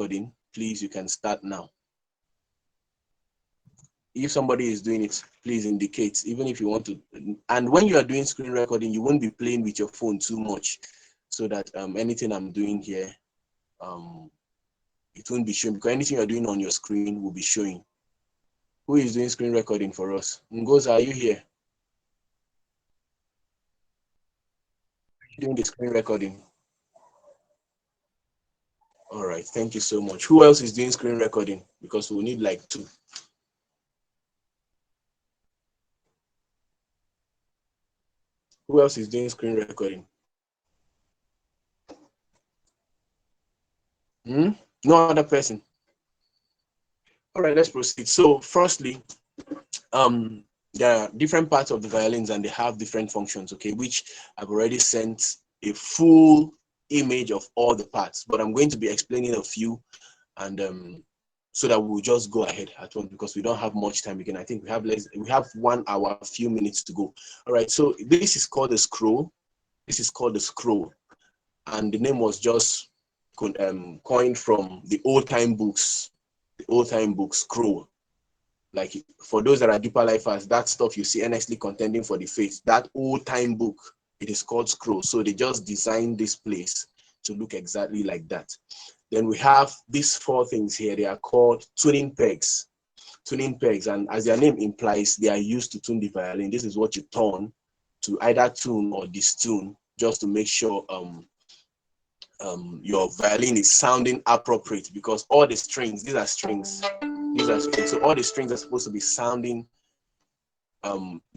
recording, please, you can start now. If somebody is doing it, please indicate, even if you want to. And when you are doing screen recording, you won't be playing with your phone too much, so that anything I'm doing here, it won't be showing, because anything you're doing on your screen will be showing. Who is doing screen recording for us? Ngoza, are you here? Are you doing the screen recording? All right, thank you so much. Who else is doing screen recording? Because we'll need like 2. Who else is doing screen recording? No other person. All right, let's proceed. So firstly, there are different parts of the violins and they have different functions, okay, which I've already sent a full image of all the parts, but I'm going to be explaining a few, and so that we'll just go ahead at once, because we don't have much time again. I think we have 1 hour, a few minutes to go. All right, so this is called the scroll. This is called the scroll, and the name was just coined from the old-time books, scroll. Like, for those that are deeper lifers, that stuff you see earnestly contending for the faith, that old-time book, it is called scroll. So they just designed this place to look exactly like that. Then we have these 4 things here. They are called tuning pegs. Tuning pegs, and as their name implies, they are used to tune the violin. This is what you turn to either tune or distune, just to make sure your violin is sounding appropriate, because all the strings, these are strings. So all the strings are supposed to be sounding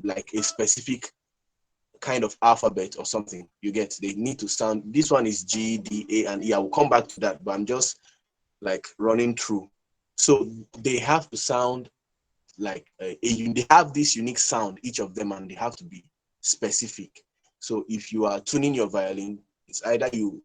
like a specific kind of alphabet or something. You get, they need to sound, this one is G, D, A, and E. I will come back to that, but I'm just like running through. So they have to sound like they have this unique sound, each of them, and they have to be specific. So if you are tuning your violin, it's either you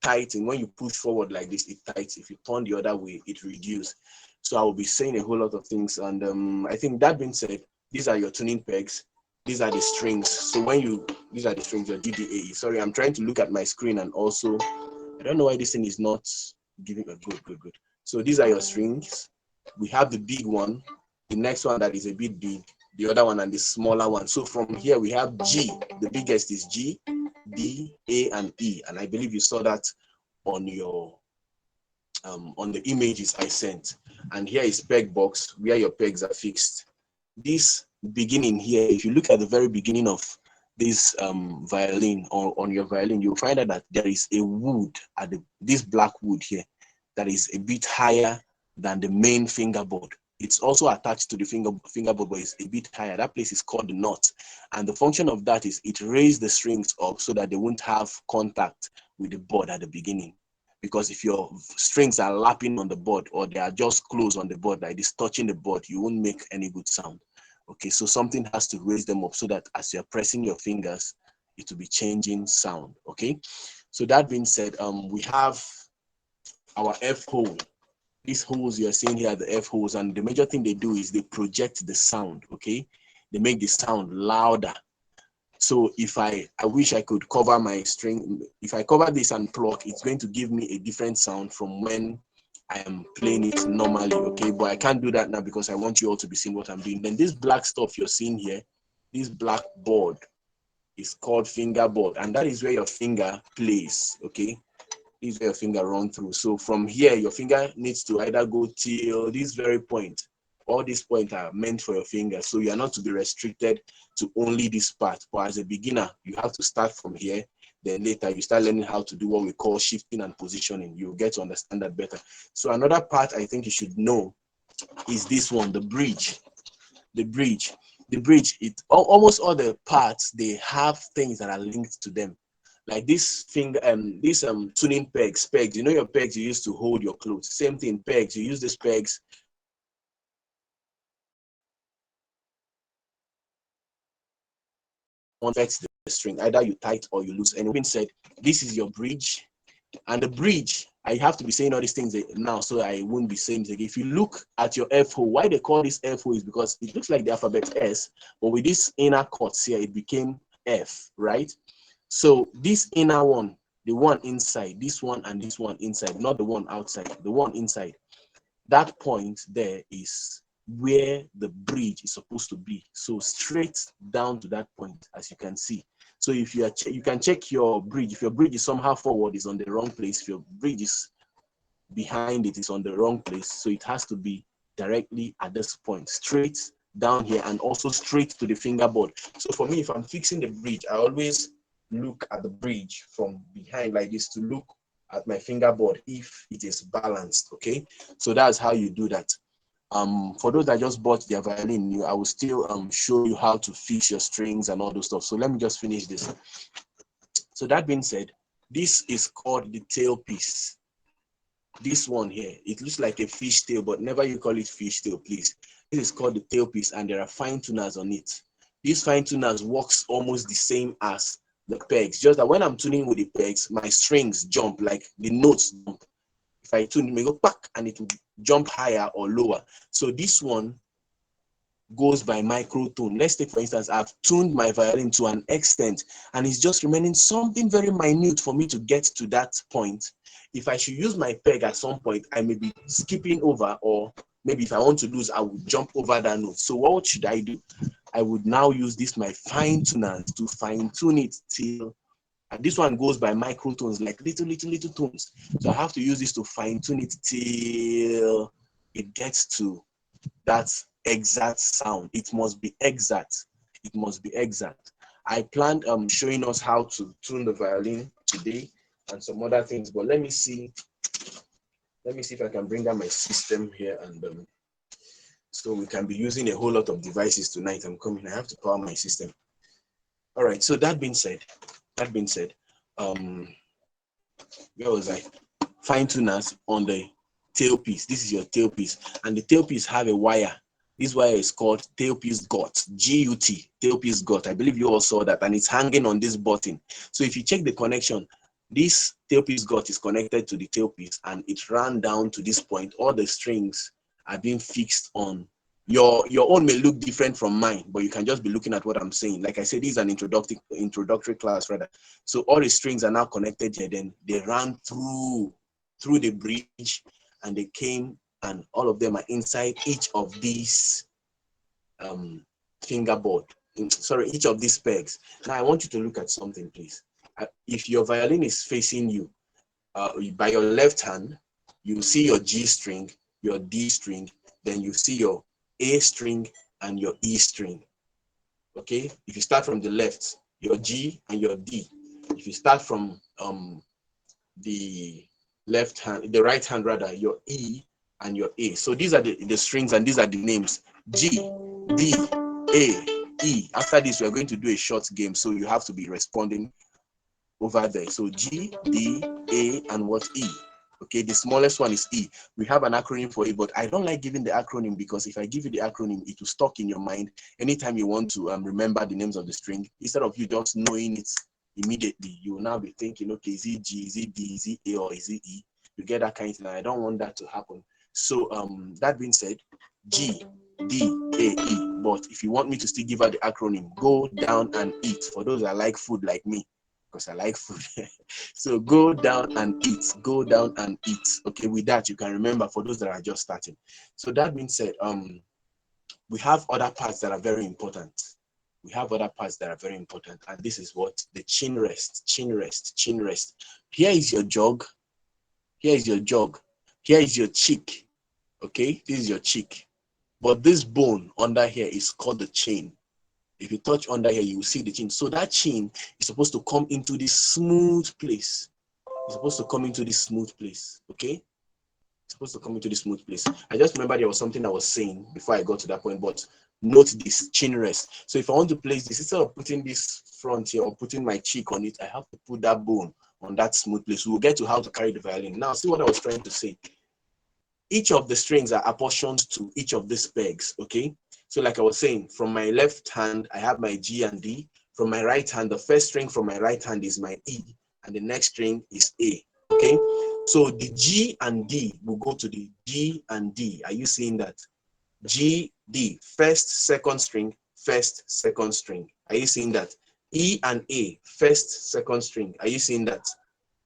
tighten. When you push forward like this, it tightens. If you turn the other way, it reduces. So I will be saying a whole lot of things, and I think that being said, these are your tuning pegs. These are the strings. So these are the strings, your GDAE. Sorry, I'm trying to look at my screen, and also, I don't know why this thing is not giving a good. So these are your strings. We have the big one, the next one that is a bit big, the other one, and the smaller one. So from here we have G. The biggest is G, D, A, and E, and I believe you saw that on your on the images I sent. And here is peg box, where your pegs are fixed. This beginning here, if you look at the very beginning of this violin, or on your violin, you'll find out that there is a wood at this black wood here that is a bit higher than the main fingerboard. It's also attached to the fingerboard, but it's a bit higher. That place is called the knot. And the function of that is it raises the strings up so that they won't have contact with the board at the beginning. Because if your strings are lapping on the board, or they are just close on the board, like this, touching the board, you won't make any good sound. Okay, so something has to raise them up so that as you're pressing your fingers, it will be changing sound. Okay, so that being said, we have our F hole. These holes you're seeing here are the F holes, and the major thing they do is they project the sound. Okay, they make the sound louder. So if I wish I could cover my string, if I cover this and pluck, it's going to give me a different sound from when I am playing it normally. Okay, but I can't do that now because I want you all to be seeing what I'm doing. Then this black stuff you're seeing here, this black board, is called fingerboard, and that is where your finger plays. Okay, this is where your finger runs through. So from here, your finger needs to either go till this very point. All these points are meant for your finger, so you are not to be restricted to only this part. But as a beginner, you have to start from here. Then later, you start learning how to do what we call shifting and positioning. You'll get to understand that better. So another part I think you should know is this one, the bridge. The bridge. The bridge, almost all the parts, they have things that are linked to them. Like this finger, tuning pegs. You know your pegs you use to hold your clothes. Same thing, pegs. You use these pegs affects the string. Either you tight or you loose. And being said, this is your bridge. And the bridge, I have to be saying all these things now so I won't be saying it again. If you look at your F hole, why they call this F hole is because it looks like the alphabet S, but with this inner chords here, it became F, right? So this inner one, the one inside, this one and this one inside, not the one outside, the one inside. That point there is where the bridge is supposed to be. So straight down to that point, as you can see. So if you are, you can check your bridge. If your bridge is somehow forward, is on the wrong place. If your bridge is behind it, is on the wrong place. So it has to be directly at this point, straight down here, and also straight to the fingerboard. So for me, if I'm fixing the bridge, I always look at the bridge from behind like this to look at my fingerboard if it is balanced. Okay, so that's how you do that. For those that just bought their violin, I will still show you how to fix your strings and all those stuff. So let me just finish this. So that being said, this is called the tailpiece. This one here, it looks like a fish tail, but never you call it fish tail, please. This is called the tailpiece, and there are fine tuners on it. These fine tuners works almost the same as the pegs, just that when I'm tuning with the pegs, my strings jump, like the notes jump. If I tune, it may go back and it will jump higher or lower. So this one goes by microtone. Let's take, for instance, I've tuned my violin to an extent and it's just remaining something very minute for me to get to that point. If I should use my peg at some point, I may be skipping over, or maybe if I want to lose, I would jump over that note. So what should I do? I would now use this, my fine tuners, to fine tune it till, and this one goes by microtones, like little tones. So I have to use this to fine tune it till it gets to that exact sound. It must be exact. It must be exact. I planned showing us how to tune the violin today and some other things, but let me see if I can bring down my system here, and so we can be using a whole lot of devices tonight. I'm coming. I have to power my system. All right. So that being said, where was I? Fine tuners on the tailpiece. This is your tailpiece, and the tailpiece have a wire. This wire is called tailpiece gut, G-U-T, tailpiece gut. I believe you all saw that, and it's hanging on this button. So if you check the connection, this tailpiece gut is connected to the tailpiece, and it ran down to this point. All the strings are being fixed on. Your own may look different from mine, but you can just be looking at what I'm saying. Like I said, this is an introductory class rather. So all the strings are now connected here. Then they ran through the bridge, and they came, and all of them are inside each of these fingerboard. Sorry, each of these pegs. Now I want you to look at something, please. If your violin is facing you, by your left hand, you see your G string, your D string, then you see your A string and your E string. Okay, if you start from the left, your G and your D. If you start from the left hand, the right hand rather, your E and your A. So these are the strings, and these are the names: G, D, A, E. After this, we're going to do a short game, so you have to be responding over there. So G, D, A, and what? E. Okay, the smallest one is E. We have an acronym for it, but I don't like giving the acronym, because if I give you the acronym, it will stuck in your mind. Anytime you want to remember the names of the string, instead of you just knowing it immediately, you will now be thinking, okay, is it G, is it D, is it A, or is it E? You get that kind of thing. I don't want that to happen. So that being said, G, D, A, E. But if you want me to still give her the acronym, go down and eat. For those that like food like me, because I like food. So go down and eat. Go down and eat. Okay, with that you can remember for those that are just starting. So that being said, we have other parts that are very important. We have other parts that are very important, and this is what the chin rest, chin rest, chin rest. Here is your jog. Here is your jog. Here is your cheek. Okay, this is your cheek. But this bone under here is called the chin. If you touch under here, you will see the chin. So that chin is supposed to come into this smooth place. It's supposed to come into this smooth place. Okay? It's supposed to come into this smooth place. I just remember there was something I was saying before I got to that point, but note this chin rest. So if I want to place this, instead of putting this front here or putting my cheek on it, I have to put that bone on that smooth place. We'll get to how to carry the violin. Now, see what I was trying to say. Each of the strings are apportioned to each of these pegs, okay? So like I was saying, from my left hand, I have my G and D. From my right hand, the first string from my right hand is my E, and the next string is A, okay? So the G and D will go to the G and D. Are you seeing that? G, D, first, second string, first, second string. Are you seeing that? E and A, first, second string. Are you seeing that?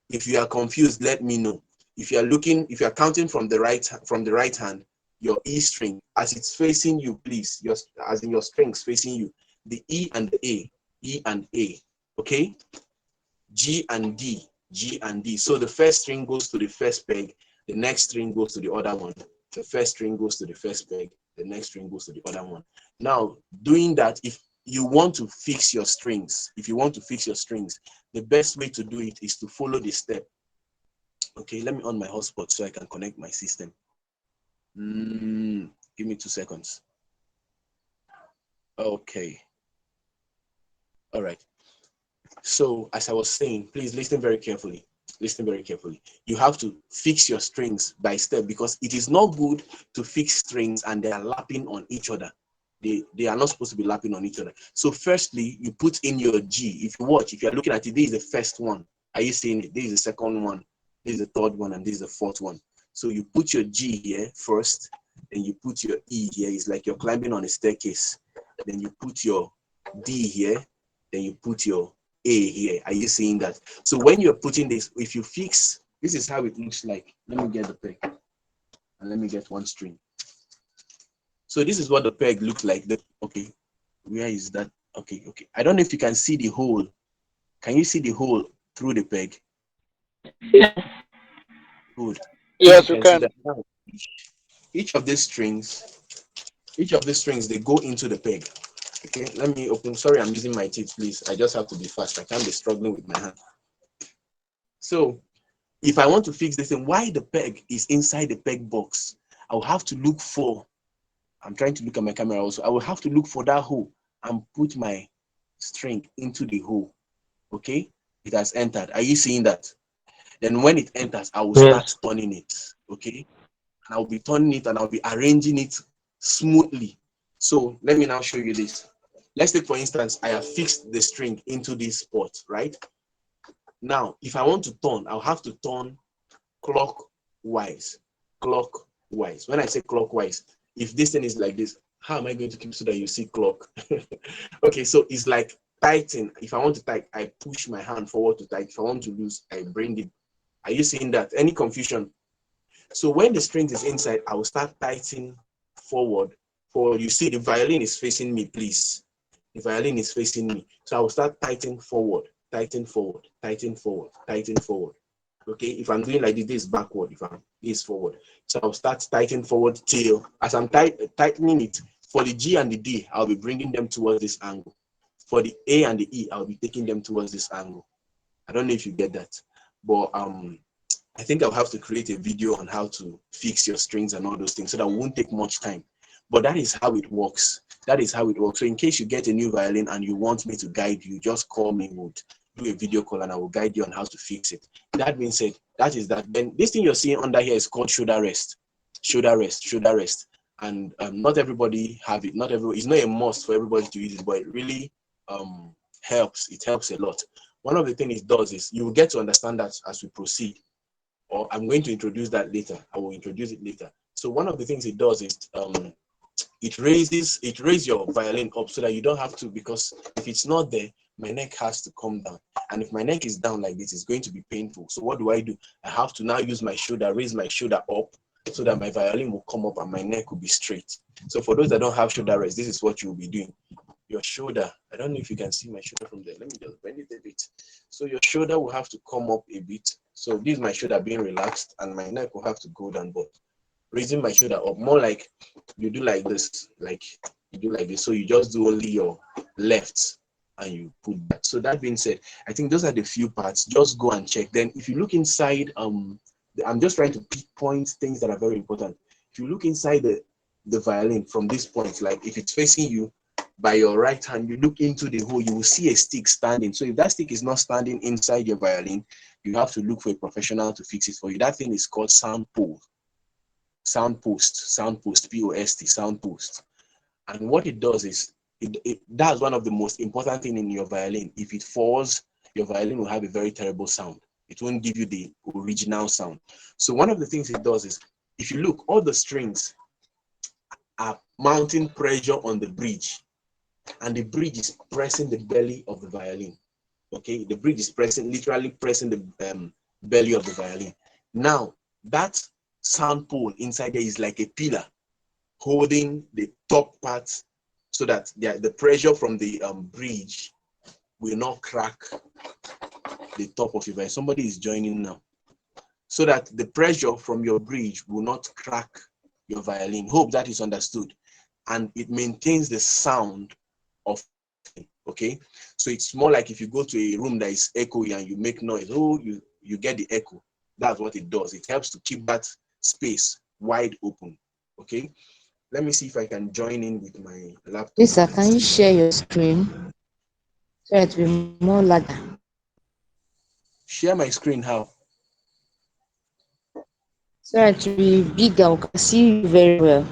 If you are confused, let me know. If you are counting from the right hand, your E string, as it's facing you, please, as in your strings facing you, the E and the A, E and A, okay? G and D, G and D. So the first string goes to the first peg, the next string goes to the other one. The first string goes to the first peg, the next string goes to the other one. Now, doing that, if you want to fix your strings, the best way to do it is to follow the step. Okay, let me on my hotspot so I can connect my system. Give me 2 seconds. Okay. All right. So as I was saying, please listen very carefully. Listen very carefully. You have to fix your strings by step, because it is not good to fix strings and they are lapping on each other. They are not supposed to be lapping on each other. So firstly, you put in your G. If you watch, if you're looking at it, this is the first one. Are you seeing it? This is the second one. This is the third one, and this is the fourth one. So you put your G here first, then you put your E here. It's like you're climbing on a staircase. Then you put your D here, then you put your A here. Are you seeing that? So when you're putting this, if you fix, this is how it looks like. Let me get the peg and let me get one string. So this is what the peg looks like. Okay, where is that? Okay. I don't know if you can see the hole. Can you see the hole through the peg? Yes. Good. If you Yes, you can see can. that now, each of these strings, they go into the peg. Okay, let me open. Sorry, I'm using my teeth, please. I just have to be fast. I can't be struggling with my hand. So if I want to fix this thing, why the peg is inside the peg box, I'll have to look for, I'm trying to look at my camera also, I will have to look for that hole and put my string into the hole. Okay, it has entered. Are you seeing that? Then when it enters, I will start Yes. turning it. Okay, and I'll be turning it and I'll be arranging it smoothly. So let me now show you this. Let's take, for instance, I have fixed the string into this spot, right? Now, if I want to turn, I'll have to turn clockwise. Clockwise. When I say clockwise, if this thing is like this, how am I going to keep so that you see clock? Okay, so it's like tighten. If I want to tighten, I push my hand forward to tighten. If I want to loose, I bring it. Are you seeing that? Any confusion? So when the string is inside, I will start tightening forward. Forward. You see the violin is facing me, please. The violin is facing me. So I will start tightening forward, tighten forward, tighten forward, tighten forward. Okay, if I'm doing like this, this is backward. If I'm this forward, so I'll start tightening forward till as I'm tightening it. For the G and the D, I'll be bringing them towards this angle. For the A and the E, I'll be taking them towards this angle. I don't know if you get that, but I think I'll have to create a video on how to fix your strings and all those things, so that won't take much time. But that is how it works. That is how it works. So in case you get a new violin and you want me to guide you, just call me. We'll do a video call and I will guide you on how to fix it. That being said, that is that. Then this thing you're seeing under here is called shoulder rest. Shoulder rest, shoulder rest. And not everybody have it. Not everybody. It's not a must for everybody to use it, but it really helps. It helps a lot. One of the things it does is you will get to understand that as we proceed, or I'm going to introduce that later. I will introduce it later. So one of the things it does is it raises your violin up so that you don't have to, because if it's not there, my neck has to come down. And if my neck is down like this, it's going to be painful. So what do? I have to now use my shoulder, raise my shoulder up so that my violin will come up and my neck will be straight. So for those that don't have shoulder rest, this is what you'll be doing. Your shoulder, I don't know if you can see my shoulder from there. Let me just bend it a bit. So your shoulder will have to come up a bit. So this is my shoulder being relaxed and my neck will have to go down, but raising my shoulder up, more like you do like this, like you do like this. So you just do only your left and you put that. So that being said, I think those are the few parts. Just go and check. Then if you look inside, I'm just trying to pinpoint things that are very important. If you look inside the violin from this point, like if it's facing you by your right hand, you look into the hole, you will see a stick standing. So if that stick is not standing inside your violin, you have to look for a professional to fix it for you. That thing is called sound pole. Sound post, POST, sound post. And what it does is, that's one of the most important thing in your violin. If it falls, your violin will have a very terrible sound. It won't give you the original sound. So one of the things it does is, if you look, all the strings are mounting pressure on the bridge, and the bridge is pressing the belly of the violin. Okay, the bridge is pressing, literally pressing belly of the violin. Now, that sound pole inside there is like a pillar holding the top part so that the pressure from the bridge will not crack the top of your violin. Somebody is joining now. So that the pressure from your bridge will not crack your violin. Hope that is understood. And it maintains the sound of, okay? So it's more like if you go to a room that is echoey and you make noise, oh, you get the echo. That's what it does. It helps to keep that space wide open, okay? Let me see if I can join in with my laptop. Lisa, can you share your screen so it will be more larger? Share my screen, how? So it will be bigger. We can see you very well.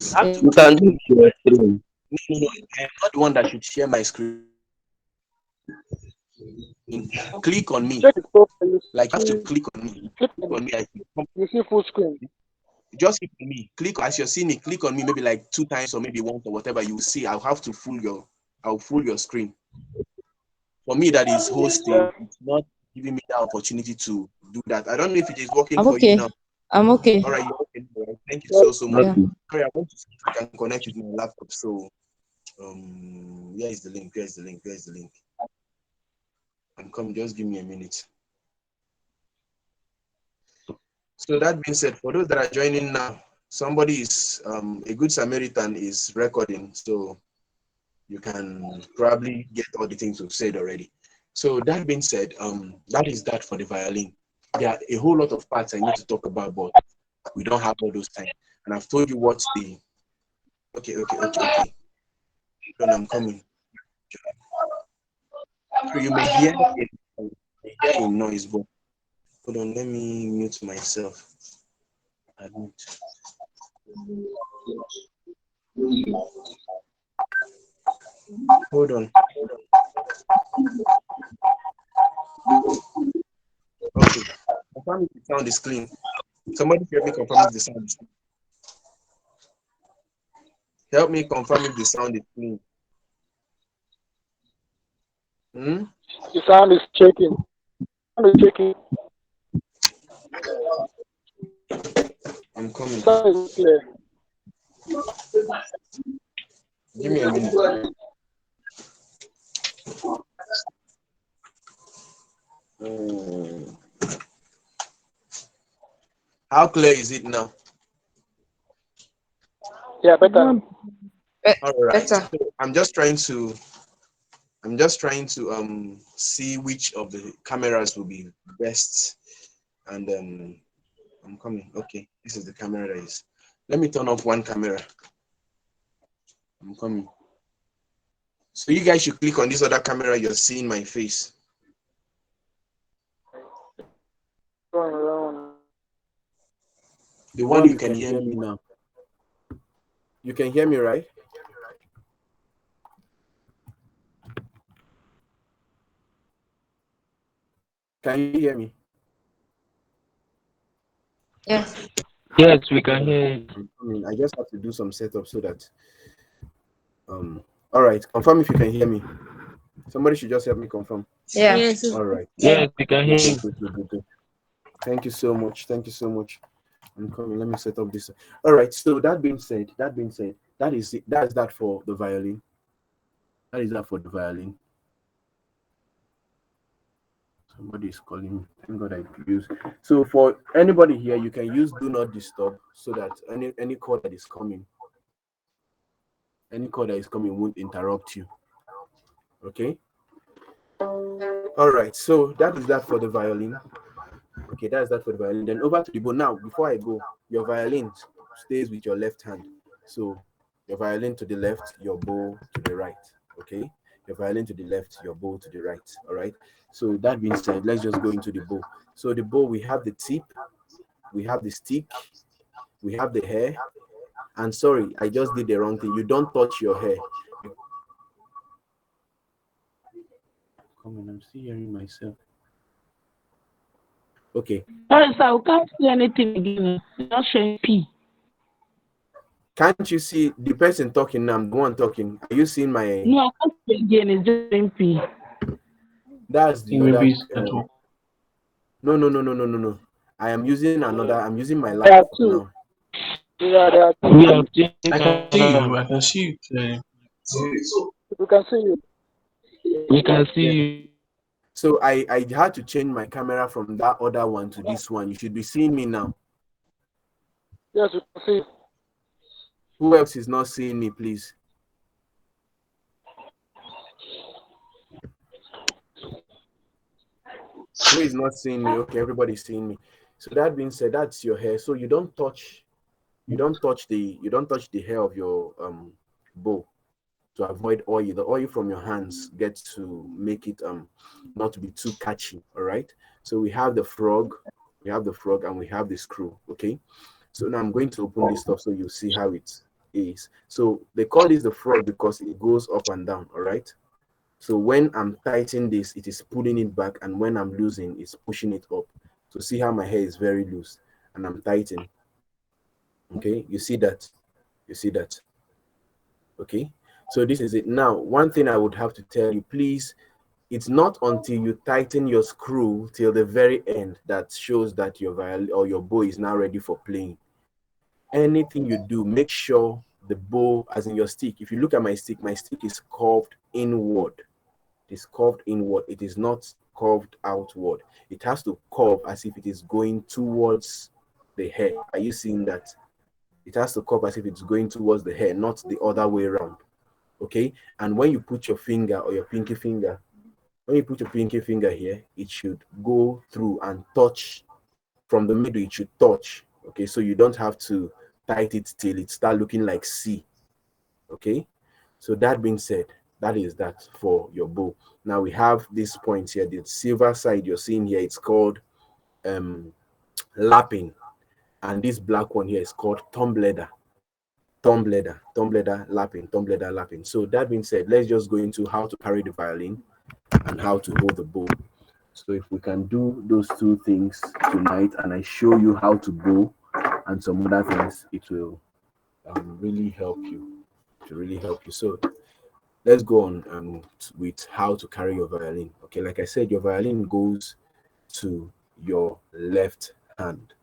You can do your stream. No, I am not the one that should share my screen. Click on me. Check it profile. Like, you have to click on me. Click Click on on me. you see full screen. Just click on me. Click as you're seeing it. Click on me maybe like 2 times or maybe once or whatever. You will see. I'll have to I'll full your screen. For me, that is hosting. It's not giving me that opportunity to do that. I don't know if it is working I'm for you okay. now. I'm okay. All right, you're okay. All right. Thank you so much. Yeah. Sorry, I want to see if I can connect with my laptop. So, where is the link? Where is the link? Where is the link? I'm coming. Just give me a minute. So that being said, for those that are joining now, somebody is a good Samaritan is recording, so you can probably get all the things we've said already. So that being said, that is that for the violin. There are a whole lot of parts I need to talk about, but we don't have all those time. And I've told you what's the okay. Then I'm coming. So you may hear a noise, but hold on, let me mute myself. Admit. Hold on. Okay. Confirm if the sound is clean. Somebody help me confirm if the sound is clean. Help me confirm if the sound is clean. Hmm? The sound is shaking. Sound is shaking. I'm coming. Sound is clear. Give me a minute. How clear is it now? Yeah, better. All right. Better. So I'm just trying to see which of the cameras will be best, and I'm coming. Okay, this is the camera that is. Let me turn off one camera. I'm coming. So you guys should click on this other camera. You're seeing my face. The one you can hear me now. You can hear me, right? Can you hear me? Yes. Yes, we can hear you. I just have to do some setup so that all right, confirm if you can hear me. Somebody should just help me confirm. Yeah. Yes. All right. Yes, we can hear you. Good. Thank you so much. I'm coming. Let me set up this. All right. So that being said, that is it. That is that for the violin. That is that for the violin. Somebody is calling me. Thank God I use. So for anybody here, you can use do not disturb so that any call that is coming, won't interrupt you. Okay. All right. So that is that for the violin. Okay, that's that for the violin. Then over to the bow. Now, before I go, your violin stays with your left hand. So your violin to the left, your bow to the right. Okay, your violin to the left, your bow to the right. All right. So that being said, let's just go into the bow. So the bow, we have the tip, we have the stick, we have the hair. And sorry, I just did the wrong thing. You don't touch your hair. Come on, I'm still hearing myself. Okay. Sorry, sir, we can't see anything again. It's not showing P. Can't you see the person talking now? I'm the one talking. Are you seeing my? No, I can't see again. It's just showing P. That's the Maybe other. it's network. No, no, no, no, no, no, no. I am using another. I'm using my There are laptop two. now. Yeah, there are two. We have changed I can see camera. you. I can see you clearly. We can see you. We can see Yeah. you. So I had to change my camera from that other one to this one. You should be seeing me now. Yes, we can see you. Who else is not seeing me, please? Who is not seeing me? Okay, everybody's seeing me. So that being said, that's your hair. So you don't touch the hair of your bow to avoid oil. The oil from your hands gets to make it not to be too catchy. All right. So we have the frog and we have the screw. Okay. So now I'm going to open this stuff so you see how it is. So they call this the frog because it goes up and down. All right. So when I'm tightening this, it is pulling it back, and when I'm losing, it's pushing it up. So see how my hair is very loose, and I'm tightening. Okay, you see that? You see that? Okay. So this is it. Now, one thing I would have to tell you, please, it's not until you tighten your screw till the very end that shows that your violin or your bow is now ready for playing. Anything you do, make sure the bow, as in your stick. If you look at my stick is curved inward. It is curved inward. It is not curved outward. It has to curve as if it is going towards the hair. Are you seeing that? It has to curve as if it's going towards the hair, not the other way around. Okay. And when you put your finger or your pinky finger, when you put your pinky finger here, it should go through and touch from the middle. It should touch. Okay. So you don't have to tight it till it start looking like C. Okay. So that being said, that is that for your bow. Now we have this point here, the silver side you're seeing here, it's called um lapping, and this black one here is called thumb leather lapping. So that being said, let's just go into how to carry the violin and how to hold the bow. So if we can do those two things tonight, and I show you how to bow and some other things, it will really help you. To really help you. So let's go on with how to carry your violin. Okay, like I said, your violin goes to your left hand.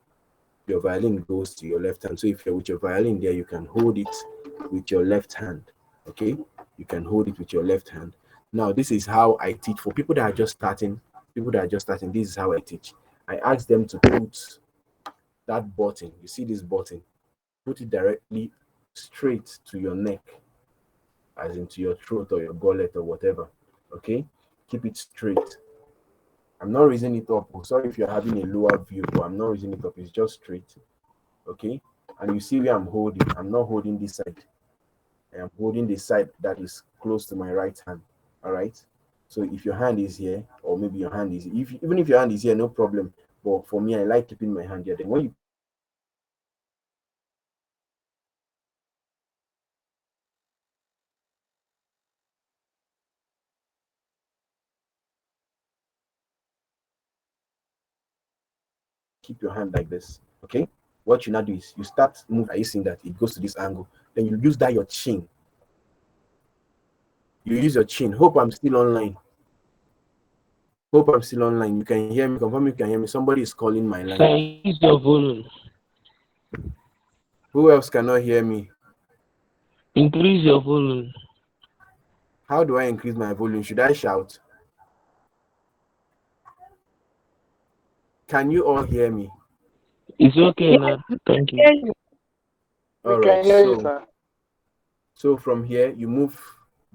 Your violin goes to your left hand. So if you're with your violin there, you can hold it with your left hand. Okay, you can hold it with your left hand. Now, this is how I teach for people that are just starting. People that are just starting, this is how I teach. I ask them to put that button. You see this button? Put it directly straight to your neck, as into your throat or your gullet or whatever. Okay, keep it straight. I'm not raising it up. Oh, sorry if you're having a lower view, but I'm not raising it up. It's just straight. Okay, and you see where I'm holding. I'm not holding this side. I am holding the side that is close to my right hand. All right. So if your hand is here, or maybe your hand is, if even if your hand is here, no problem. But for me, I like keeping my hand here. Then when you put your hand here, you hold it straight keep your hand like this. Okay. What you now do is you start move. Are you seeing that? It goes to this angle. Then you use that your chin. You use your chin. Hope I'm still online. Hope I'm still online. You can hear me. Confirm you can hear me. Somebody is calling my line. Sir, increase your volume. Who else cannot hear me? Increase your volume. How do I increase my volume? Should I shout? Can you all hear me? It's okay Yes, now. Thank you. hear you. We All right. can hear you, So sir. so from here you move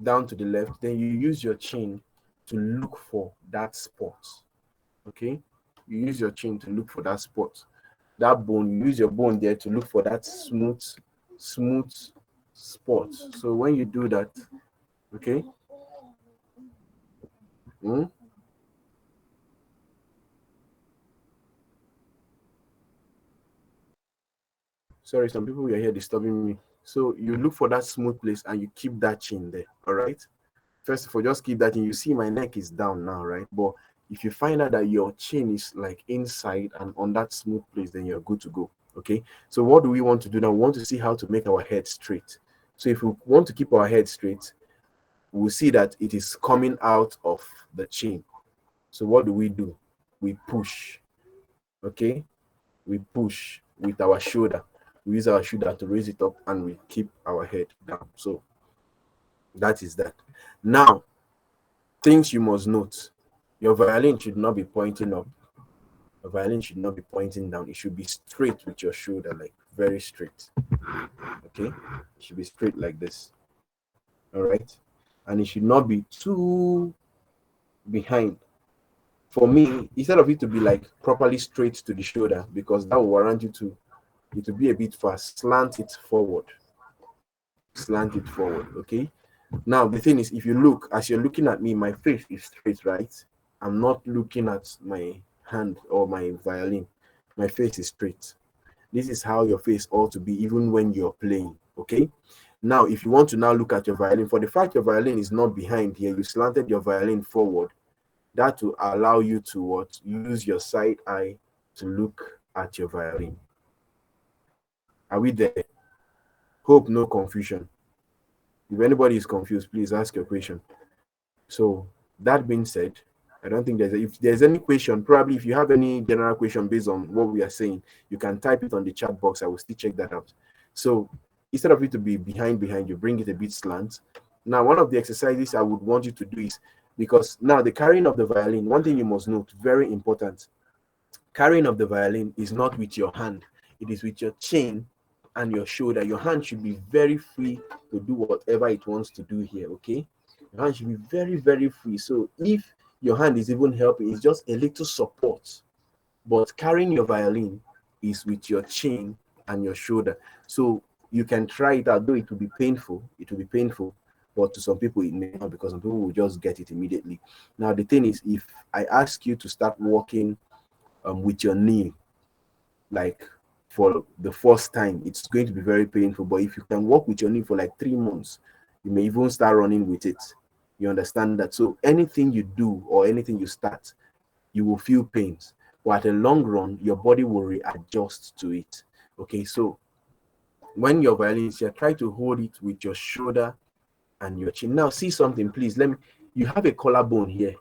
down to the left. Then you use your chin to look for that spot. Okay. You use your chin to look for that spot. That bone. You use your bone there to look for that smooth spot. So when you do that, okay. Hmm? Sorry, some people were here disturbing me. So you look for that smooth place and you keep that chin there. All right. First of all, just keep that in. You see, my neck is down now, right? But if you find out that your chin is like inside and on that smooth place, then you're good to go. Okay. So what do we want to do now? We want to see how to make our head straight. So if we want to keep our head straight, we'll see that it is coming out of the chin. So what do? We push. Okay, we push with our shoulder. We use our shoulder to raise it up, and we keep our head down. So that is that. Now, things you must note: your violin should not be pointing up. Your violin should not be pointing down. It should be straight with your shoulder, like very straight. Okay, it should be straight like this. All right, and it should not be too behind. For me, instead of it to be like properly straight to the shoulder, because that will warrant you to it to be a bit fast, slant it forward. Slant it forward. Okay. Now the thing is, if you look, as you're looking at me, my face is straight, right? I'm not looking at my hand or my violin. My face is straight. This is how your face ought to be even when you're playing. Okay. Now, if you want to now look at your violin, for the fact your violin is not behind here, you slanted your violin forward. That will allow you to what? Use your side eye to look at your violin. Are we there? Hope no confusion. If anybody is confused, please ask your question. So that being said, I don't think if there's any question, probably if you have any general question based on what we are saying, you can type it on the chat box. I will still check that out. So instead of it to be behind, you bring it a bit slant. Now, one of the exercises I would want you to do is, because now the carrying of the violin, one thing you must note, very important, carrying of the violin is not with your hand. It is with your chin and your shoulder. Your hand should be very free to do whatever it wants to do here, okay? Your hand should be very, very free. So if your hand is even helping, it's just a little support. But carrying your violin is with your chin and your shoulder. So you can try it out, though it will be painful. It will be painful. But to some people, it may not, because some people will just get it immediately. Now, the thing is, if I ask you to start walking with your knee, like for the first time, it's going to be very painful. But if you can walk with your knee for like 3 months, you may even start running with it. You understand that? So anything you do or anything you start, you will feel pains. But at the long run, your body will readjust to it. Okay, so when your violin is here, try to hold it with your shoulder and your chin. Now, see something, please. You have a collarbone here.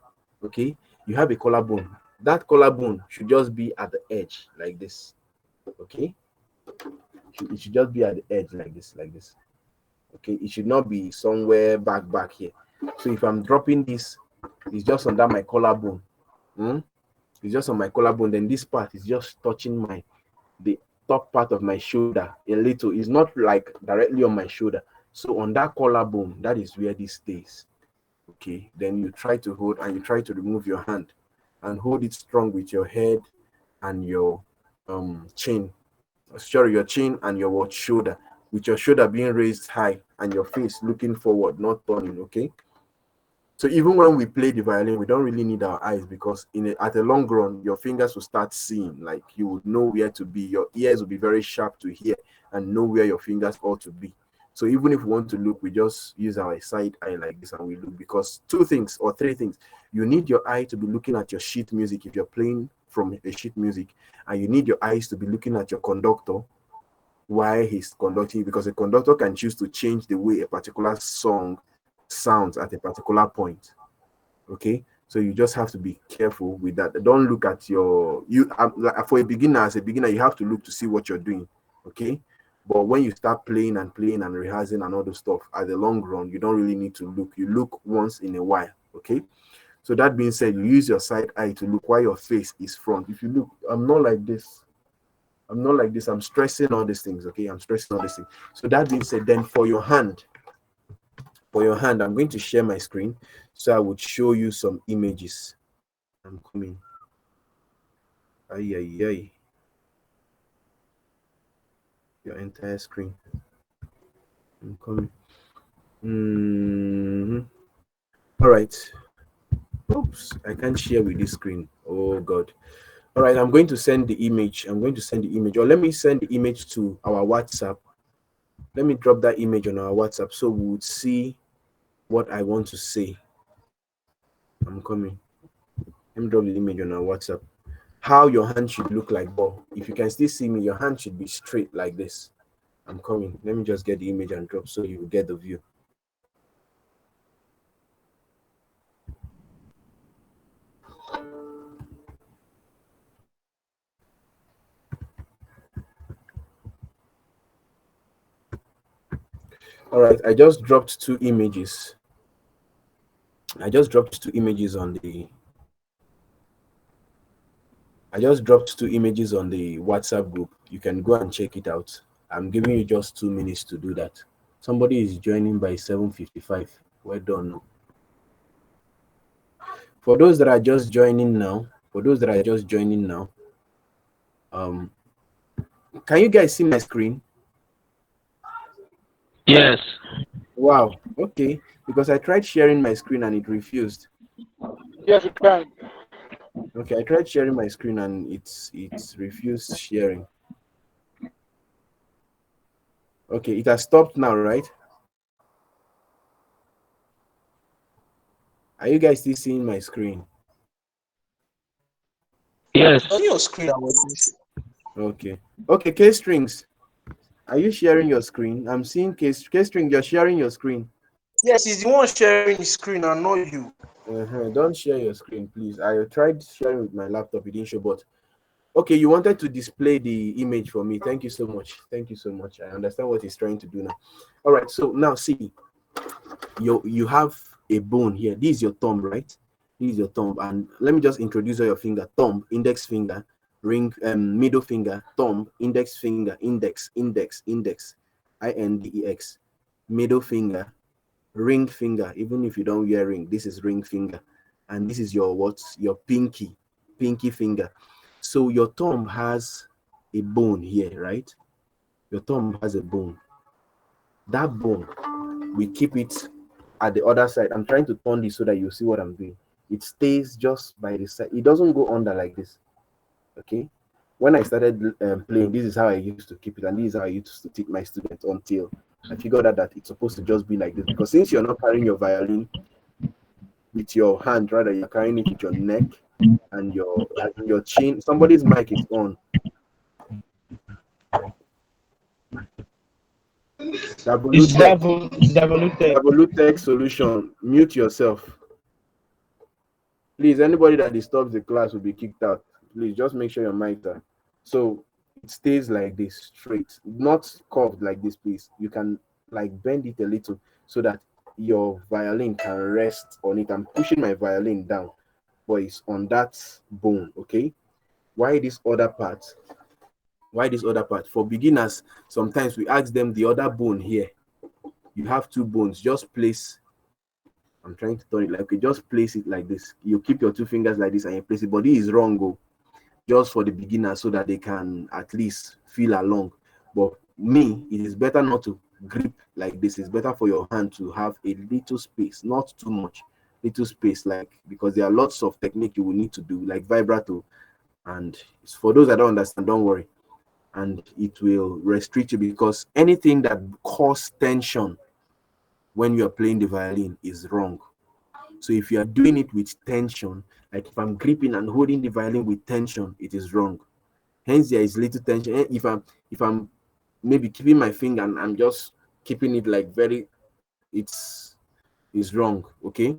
Okay, you have a collarbone. That collarbone should just be at the edge like this. Okay, it should just be at the edge like this, like this. Okay, it should not be somewhere back here. So if I'm dropping this, it's just under my collarbone. It's just on my collarbone. Then this part is just touching the top part of my shoulder a little. It's not like directly on my shoulder. So on that collarbone, that is where this stays. Okay, then you try to hold, and you try to remove your hand and hold it strong with your head and your chin. Sorry, your chin and your shoulder, with your shoulder being raised high and your face looking forward, not turning. Okay, so even when we play the violin, we don't really need our eyes, because at a long run, your fingers will start seeing. Like, you would know where to be. Your ears will be very sharp to hear and know where your fingers ought to be. So even if we want to look, we just use our side eye like this and we look, because two things or three things. You need your eye to be looking at your sheet music if you're playing from a sheet music, and you need your eyes to be looking at your conductor while he's conducting, because a conductor can choose to change the way a particular song sounds at a particular point. Okay, so you just have to be careful with that. Don't look at like, for a beginner, as a beginner, you have to look to see what you're doing. Okay, but when you start playing and rehearsing and all the stuff, at the long run, you don't really need to look. You look once in a while. Okay, so that being said, you use your side eye to look while your face is front. If you look, I'm not like this. I'm stressing all these things. Okay, I'm stressing all these things. So that being said, then for your hand, I'm going to share my screen, so I would show you some images. I'm coming. Ay. Your entire screen. I'm coming. All right. Oops, I can't share with this screen. Oh God. All right, I'm going to send the image. Or let me send the image to our WhatsApp. Let me drop that image on our WhatsApp so we would see what I want to say. I'm coming. Let me drop the image on our WhatsApp. How your hand should look like. But if you can still see me, your hand should be straight like this. I'm coming. Let me just get the image and drop so you will get the view. All right, I just dropped two images. I just dropped two images on the I just dropped two images on the WhatsApp group. You can go and check it out. I'm giving you just 2 minutes to do that. Somebody is joining by 7:55. Well done. For those that are just joining now, um, can you guys see my screen? Yes. Wow. Okay. Because I tried sharing my screen and it refused. Yes, you can. Okay, I tried sharing my screen and it's refused sharing. Okay, it has stopped now, right? Are you guys still seeing my screen? Yes. On your screen, okay. Okay, K strings. Are you sharing your screen? I'm seeing K string. You're sharing your screen. Yes, he's the one sharing his screen and not you. Don't share your screen, please. I tried sharing with my laptop. It didn't show, but okay, you wanted to display the image for me. Thank you so much. Thank you so much. I understand what he's trying to do now. All right. So now see, you have a bone here. This is your thumb, right? This is your thumb, and let me just introduce all your finger: thumb, index finger, ring, middle finger, thumb, index finger, index, index, middle finger, ring finger. Even if you don't wear ring, this is ring finger, and this is your what? Your pinky finger. So your thumb has a bone here, right? Your thumb has a bone. That bone, we keep it at the other side. I'm trying to turn this so that you see what I'm doing. It stays just by the side. It doesn't go under like this. Okay. When I started playing, this is how I used to keep it, and this is how I used to teach my students until I figured out that it's supposed to just be like this. Because since you're not carrying your violin with your hand, rather you're carrying it with your neck and your chin. Somebody's mic is on. It's Davolutech. Davolutech. Davolutech solution. Mute yourself. Please, anybody that disturbs the class will be kicked out. Please just make sure your mics are. So it stays like this, straight, not curved like this, please. You can like bend it a little so that your violin can rest on it. I'm pushing my violin down, but it's on that bone, okay? Why this other part? Why this other part? For beginners, sometimes we ask them the other bone here. You have two bones, just place. I'm trying to turn it like, okay, just place it like this. You keep your two fingers like this and you place it, but this is wrong, oh, just for the beginner so that they can at least feel along. But me, it is better not to grip like this. It's better for your hand to have a little space, not too much, little space, like, because there are lots of technique you will need to do, like vibrato. And for those that don't understand, don't worry. And it will restrict you because anything that causes tension when you are playing the violin is wrong. So if you are doing it with tension, like if I'm gripping and holding the violin with tension, it is wrong. Hence, there is little tension. If I'm maybe keeping my finger and I'm just keeping it like very, it's wrong. Okay,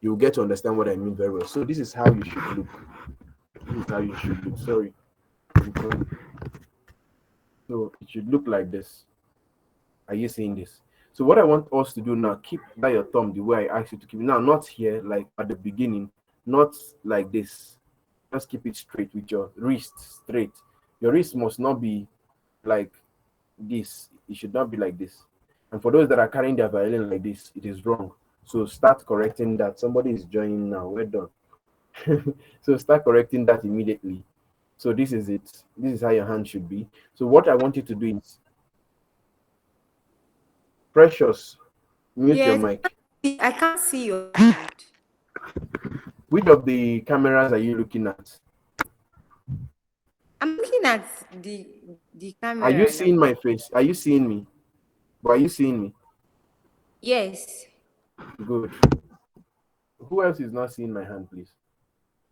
you'll get to understand what I mean very well. So this is how you should look. This is how you should look. Sorry. So it should look like this. Are you seeing this? So what I want us to do now, keep by your thumb the way I asked you to keep it. Now, not here, like at the beginning, not like this. Just keep it straight with your wrist straight. Your wrist must not be like this. It should not be like this. And for those that are carrying their violin like this, it is wrong. So start correcting that. Somebody is joining now. Well done. So start correcting that immediately. So this is it. This is how your hand should be. So what I want you to do is, Precious, mute your Yes, mic. I can't see your hand. Which of the cameras are you looking at? I'm looking at the Are you camera seeing now. my face? Are you seeing me? But are you seeing me? Yes. Good. Who else is not seeing my hand, please?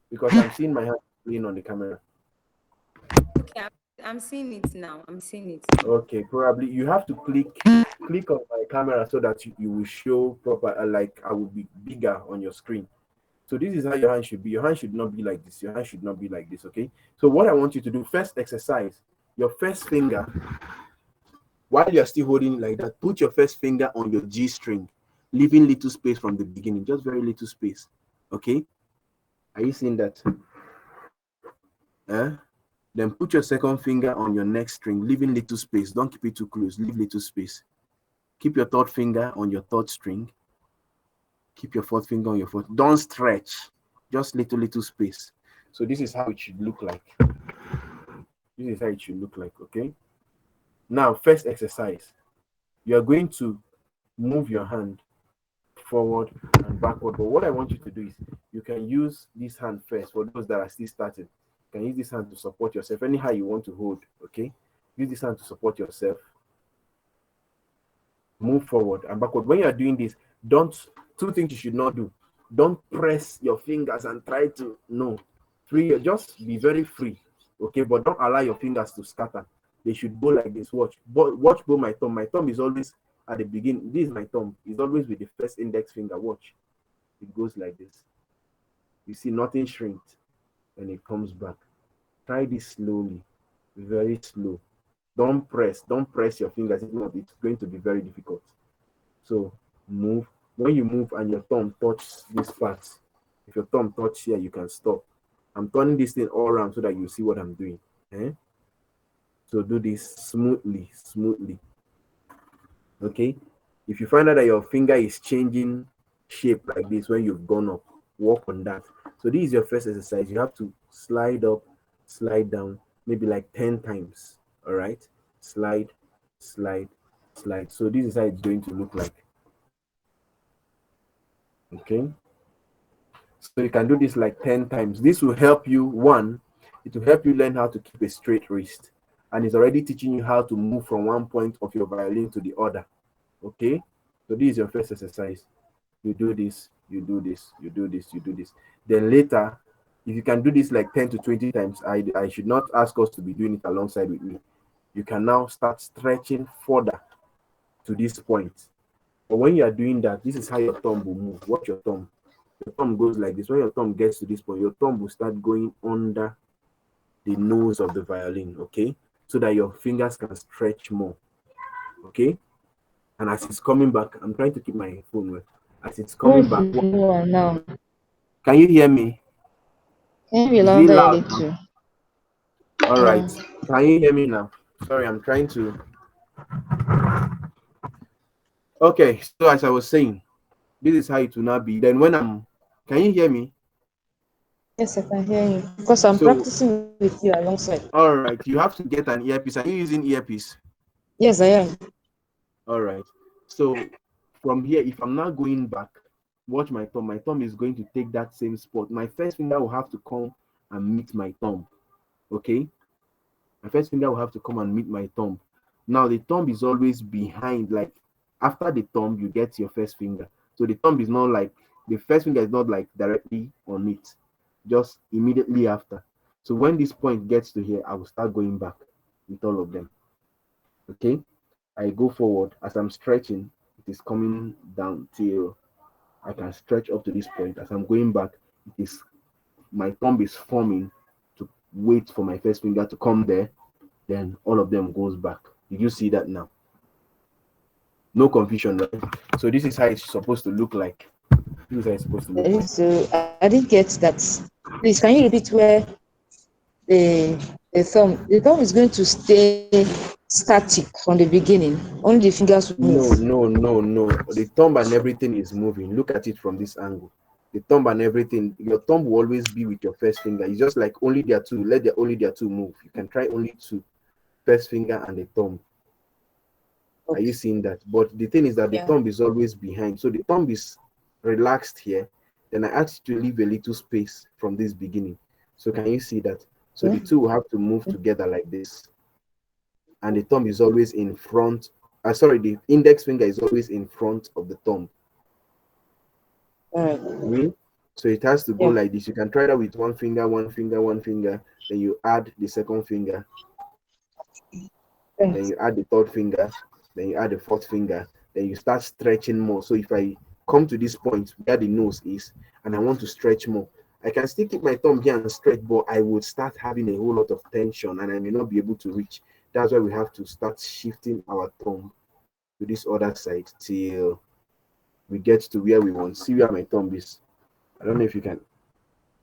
Because I'm seeing my hand playing on the camera. Okay, I'm seeing it now. I'm seeing it. Okay, probably you have to click on my camera so that you will show proper, like I will be bigger on your screen. So this is how your hand should be. Your hand should not be like this. Your hand should not be like this, okay? So what I want you to do, first exercise, your first finger, while you're still holding it like that, put your first finger on your G string, leaving little space from the beginning, just very little space. Okay, are you seeing that? Then put your second finger on your next string, leaving little space. Don't keep it too close, leave little space. Keep your third finger on your third string. Keep your fourth finger on your fourth. Don't stretch, just little space. So this is how it should look like. This is how it should look like. Okay, now first exercise, you're going to move your hand forward and backward. But what I want you to do is, you can use this hand first. For those that are still starting, you can use this hand to support yourself anyhow you want to hold. Okay, use this hand to support yourself. Move forward and backward. When you are doing this, two things you should not do. Don't press your fingers and try to free. Just be very free. Okay, but don't allow your fingers to scatter. They should go like this. Watch both my thumb. My thumb is always at the beginning. This is my thumb. It's always with the first index finger. Watch. It goes like this. You see, nothing shrinks and it comes back. Try this slowly, very slow. Don't press your fingers. If not, it's going to be very difficult. So move. When you move and your thumb touches this part, if your thumb touches here, you can stop. I'm turning this thing all around so that you see what I'm doing. So do this smoothly. Okay, if you find out that your finger is changing shape like this when you've gone up, work on that. So this is your first exercise. You have to slide up, slide down, maybe like 10 times. All right, slide. So this is how it's going to look like. Okay, so you can do this like 10 times. This will help you. It will help you learn how to keep a straight wrist, and it's already teaching you how to move from one point of your violin to the other. Okay, so this is your first exercise. You do this, you do this, you do this, you do this. Then later, if you can do this like 10 to 20 times, I should not ask us to be doing it alongside with me. You can now start stretching further to this point. But when you are doing that, this is how your thumb will move. Watch your thumb. Your thumb goes like this. When your thumb gets to this point, your thumb will start going under the nose of the violin, okay? So that your fingers can stretch more, okay? And as it's coming back, I'm trying to keep my phone well. As it's coming back, Now, can you hear me? can you be Is it louder a loud? little? All right. Can you hear me now? Sorry, I'm trying to. Okay, so as I was saying, this is how it will now be. Then can you hear me? Yes, I can hear you because I'm practicing with you alongside. All right, you have to get an earpiece. Are you using earpiece? Yes, I am. All right. So from here, if I'm not going back, watch my thumb. My thumb is going to take that same spot. My first finger will have to come and meet my thumb. Okay? My first finger will have to come and meet my thumb. Now the thumb is always behind, like after the thumb, you get your first finger. So the thumb is not like, the first finger is not like directly on it, just immediately after. So when this point gets to here, I will start going back with all of them. Okay? I go forward. As I'm stretching, it is coming down till I can stretch up to this point. As I'm going back, it is my thumb is forming to wait for my first finger to come there. Then all of them goes back. Did you see that now? No confusion, right? So this is how it's supposed to look like. This is how it's supposed to look like. So I didn't get that. Please, can you repeat where the thumb is going to stay static from the beginning? Only the fingers will move. No. The thumb and everything is moving. Look at it from this angle. The thumb and everything, your thumb will always be with your first finger. It's just like only their two. Only their two move. You can try only two. First finger and the thumb. Okay. Are you seeing that? But the thing is that the thumb is always behind. So the thumb is relaxed here. Then I asked you to leave a little space from this beginning. So can you see that? So the two will have to move together like this. And the thumb is always in front. The index finger is always in front of the thumb. Really? So it has to go like this. You can try that with one finger. Then you add the second finger. Then you add the third finger. Then you add the fourth finger. Then you start stretching more. So if I come to this point where the nose is and I want to stretch more, I can still keep my thumb here and stretch, but I would start having a whole lot of tension and I may not be able to reach. That's why we have to start shifting our thumb to this other side till we get to where we want. See where my thumb is. I don't know if you can.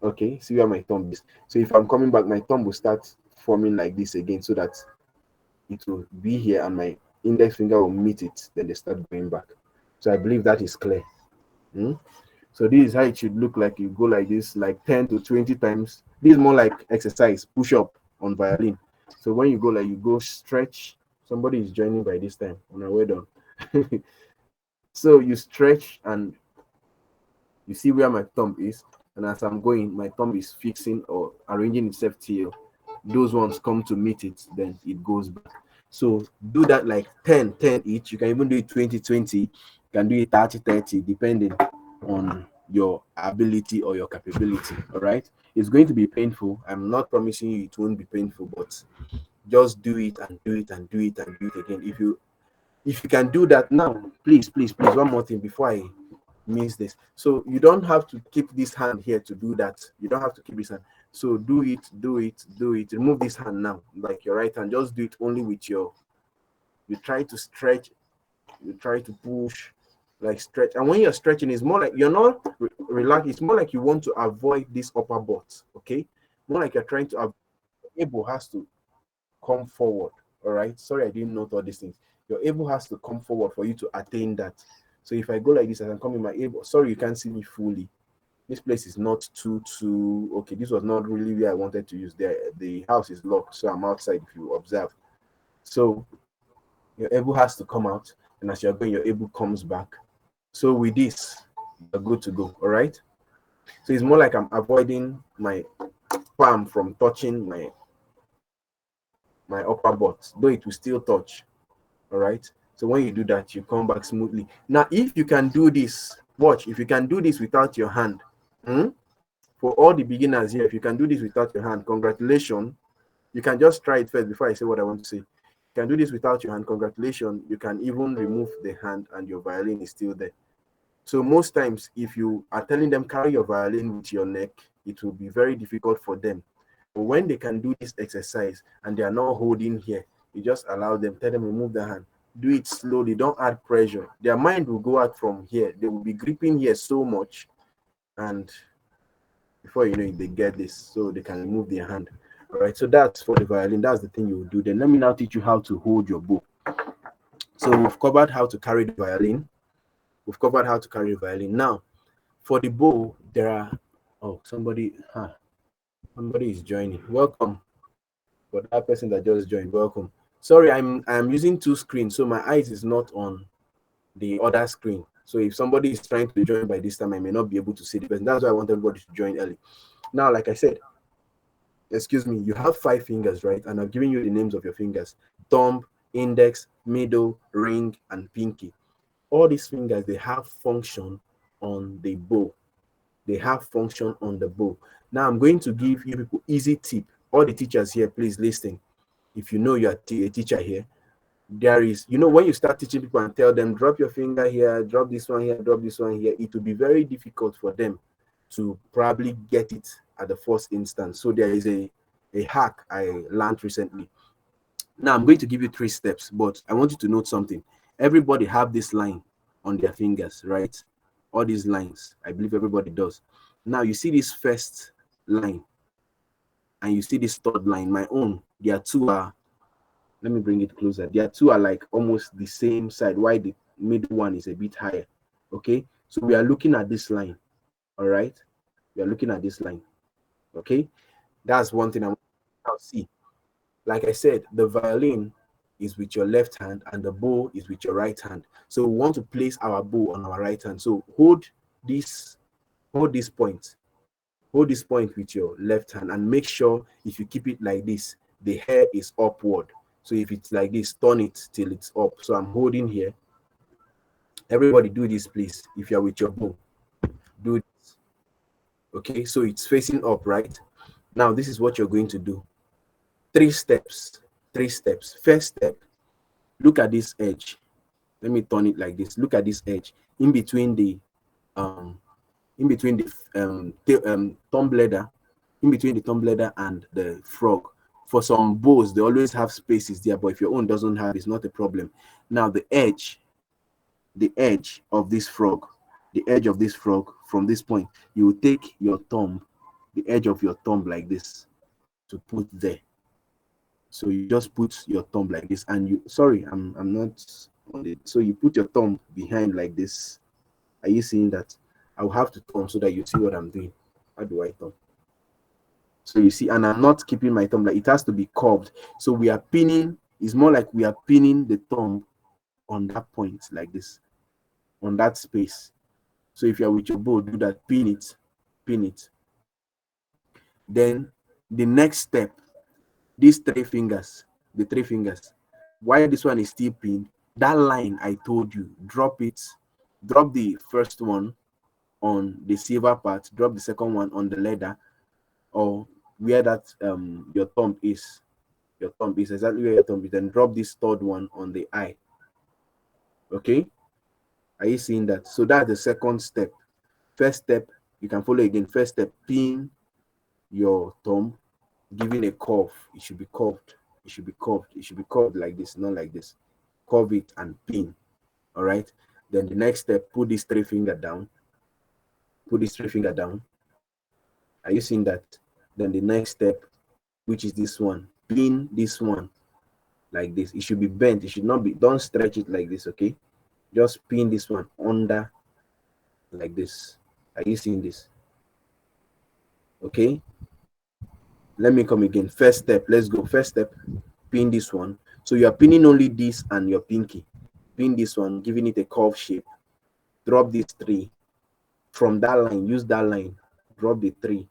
Okay, see where my thumb is. So if I'm coming back, my thumb will start forming like this again, so that it will be here and my index finger will meet it. Then they start going back. So I believe that is clear. Hmm? So this is how it should look like. You go like this, like 10 to 20 times. This is more like exercise, push up on violin. So when you go like you go stretch, somebody is joining by this time. Well done. So you stretch and you see where my thumb is, and as I'm going, my thumb is fixing or arranging itself till those ones come to meet it, then it goes back. So do that like 10 each. You can even do it 20 you can do it 30 depending on your ability or your capability. All right, it's going to be painful. I'm not promising you it won't be painful, but just do it and do it and do it and do it again. If you can do that now, please, one more thing before I miss this. So you don't have to keep this hand here to do that. You don't have to keep this hand. So do it. Remove this hand now, like your right hand. Just do it only with your. You try to stretch. You try to push, like stretch. And when you're stretching, it's more like you're not relaxed. It's more like you want to avoid this upper butt. Okay, more like you're trying to. Elbow has to come forward. All right. Sorry, I didn't note all these things. Your elbow has to come forward for you to attain that. So if I go like this, as I'm coming my elbow, sorry, you can't see me fully. This place is not too okay. This was not really where I wanted to use. The house is locked, so I'm outside. If you observe, so your elbow has to come out, and as you're going, your elbow comes back. So with this, you're good to go. All right. So it's more like I'm avoiding my palm from touching my upper butt, though it will still touch. All right. So when you do that, you come back smoothly. Now, if you can do this, watch. If you can do this without your hand, for all the beginners here, if you can do this without your hand, congratulations. You can just try it first before I say what I want to say. You can do this without your hand, congratulations. You can even remove the hand and your violin is still there. So most times, if you are telling them carry your violin with your neck, it will be very difficult for them. But when they can do this exercise and they are not holding here, you just allow them, tell them remove the hand. Do it slowly, don't add pressure. Their mind will go out from here. They will be gripping here so much, and before you know it, they get this, so they can remove their hand. All right, so that's for the violin. That's the thing you will do. Then let me now teach you how to hold your bow. So we've covered how to carry the violin. We've covered how to carry the violin. Now, for the bow, there are somebody is joining. Welcome. For that person that just joined, welcome. Sorry, I'm using two screens, so my eyes is not on the other screen. So if somebody is trying to join by this time, I may not be able to see the person. That's why I want everybody to join early. Now, like I said, excuse me, you have 5 fingers, right? And I've given you the names of your fingers: thumb, index, middle, ring, and pinky. All these fingers, they have function on the bow. They have function on the bow. Now I'm going to give you people easy tip. All the teachers here, please listen. If you know you're a teacher here, there is, when you start teaching people and tell them drop your finger here, drop this one here, drop this one here, it will be very difficult for them to probably get it at the first instance. So there is a hack I learned recently. Now I'm going to give you 3 steps, but I want you to note something. Everybody have this line on their fingers, right? All these lines, I believe everybody does. Now you see this first line and you see this third line. My own, there are 2 let me bring it closer. There are 2 are like almost the same side, while the middle one is a bit higher. Okay, so we are looking at this line. All right, we are looking at this line. Okay, that's one thing I want to see. Like I said, the violin is with your left hand and the bow is with your right hand. So we want to place our bow on our right hand. So hold this point. Hold this point with your left hand and make sure if you keep it like this, the hair is upward. So if it's like this, turn it till it's up. So I'm holding here. Everybody do this, please. If you're with your bow, do this. Okay, so it's facing up, right? Now this is what you're going to do. 3 steps. 3 steps. First step, look at this edge. Let me turn it like this. Look at this edge in between the thumb bladder, in between the thumb bladder and the frog. For some bows, they always have spaces there, but if your own doesn't have, it's not a problem. Now the edge of this frog, from this point, you will take your thumb, the edge of your thumb like this, to put there. So you just put your thumb like this, and you, sorry, I'm not on it. So you put your thumb behind like this. Are you seeing that? I'll have to thumb so that you see what I'm doing. How do I thumb? So you see, and I'm not keeping my thumb, like it has to be curved. So we are pinning, it's more like we are pinning the thumb on that point like this, on that space. So if you're with your bow, do that, pin it, pin it. Then the next step, these three fingers, the three fingers, while this one is still pinned, that line I told you, drop it, drop the first one on the silver part, drop the second one on the leather, or where that your thumb is. Your thumb is exactly where your thumb is. Then drop this third one on the eye. Okay, are you seeing that? So that's the second step. First step, you can follow again. First step, pin your thumb, giving a curve. It should be curved. It should be curved. It should be curved like this, not like this. Curve it and pin. All right. Then the next step, put this three finger down. Put this three finger down. Are you seeing that? Then the next step, which is this one, pin this one like this. It should be bent. It should not be, don't stretch it like this, okay? Just pin this one under like this. Are you seeing this? Okay. Let me come again. First step, let's go. First step, pin this one. So you are pinning only this and your pinky. Pin this one, giving it a curve shape. Drop these three. From that line, use that line. Drop the three.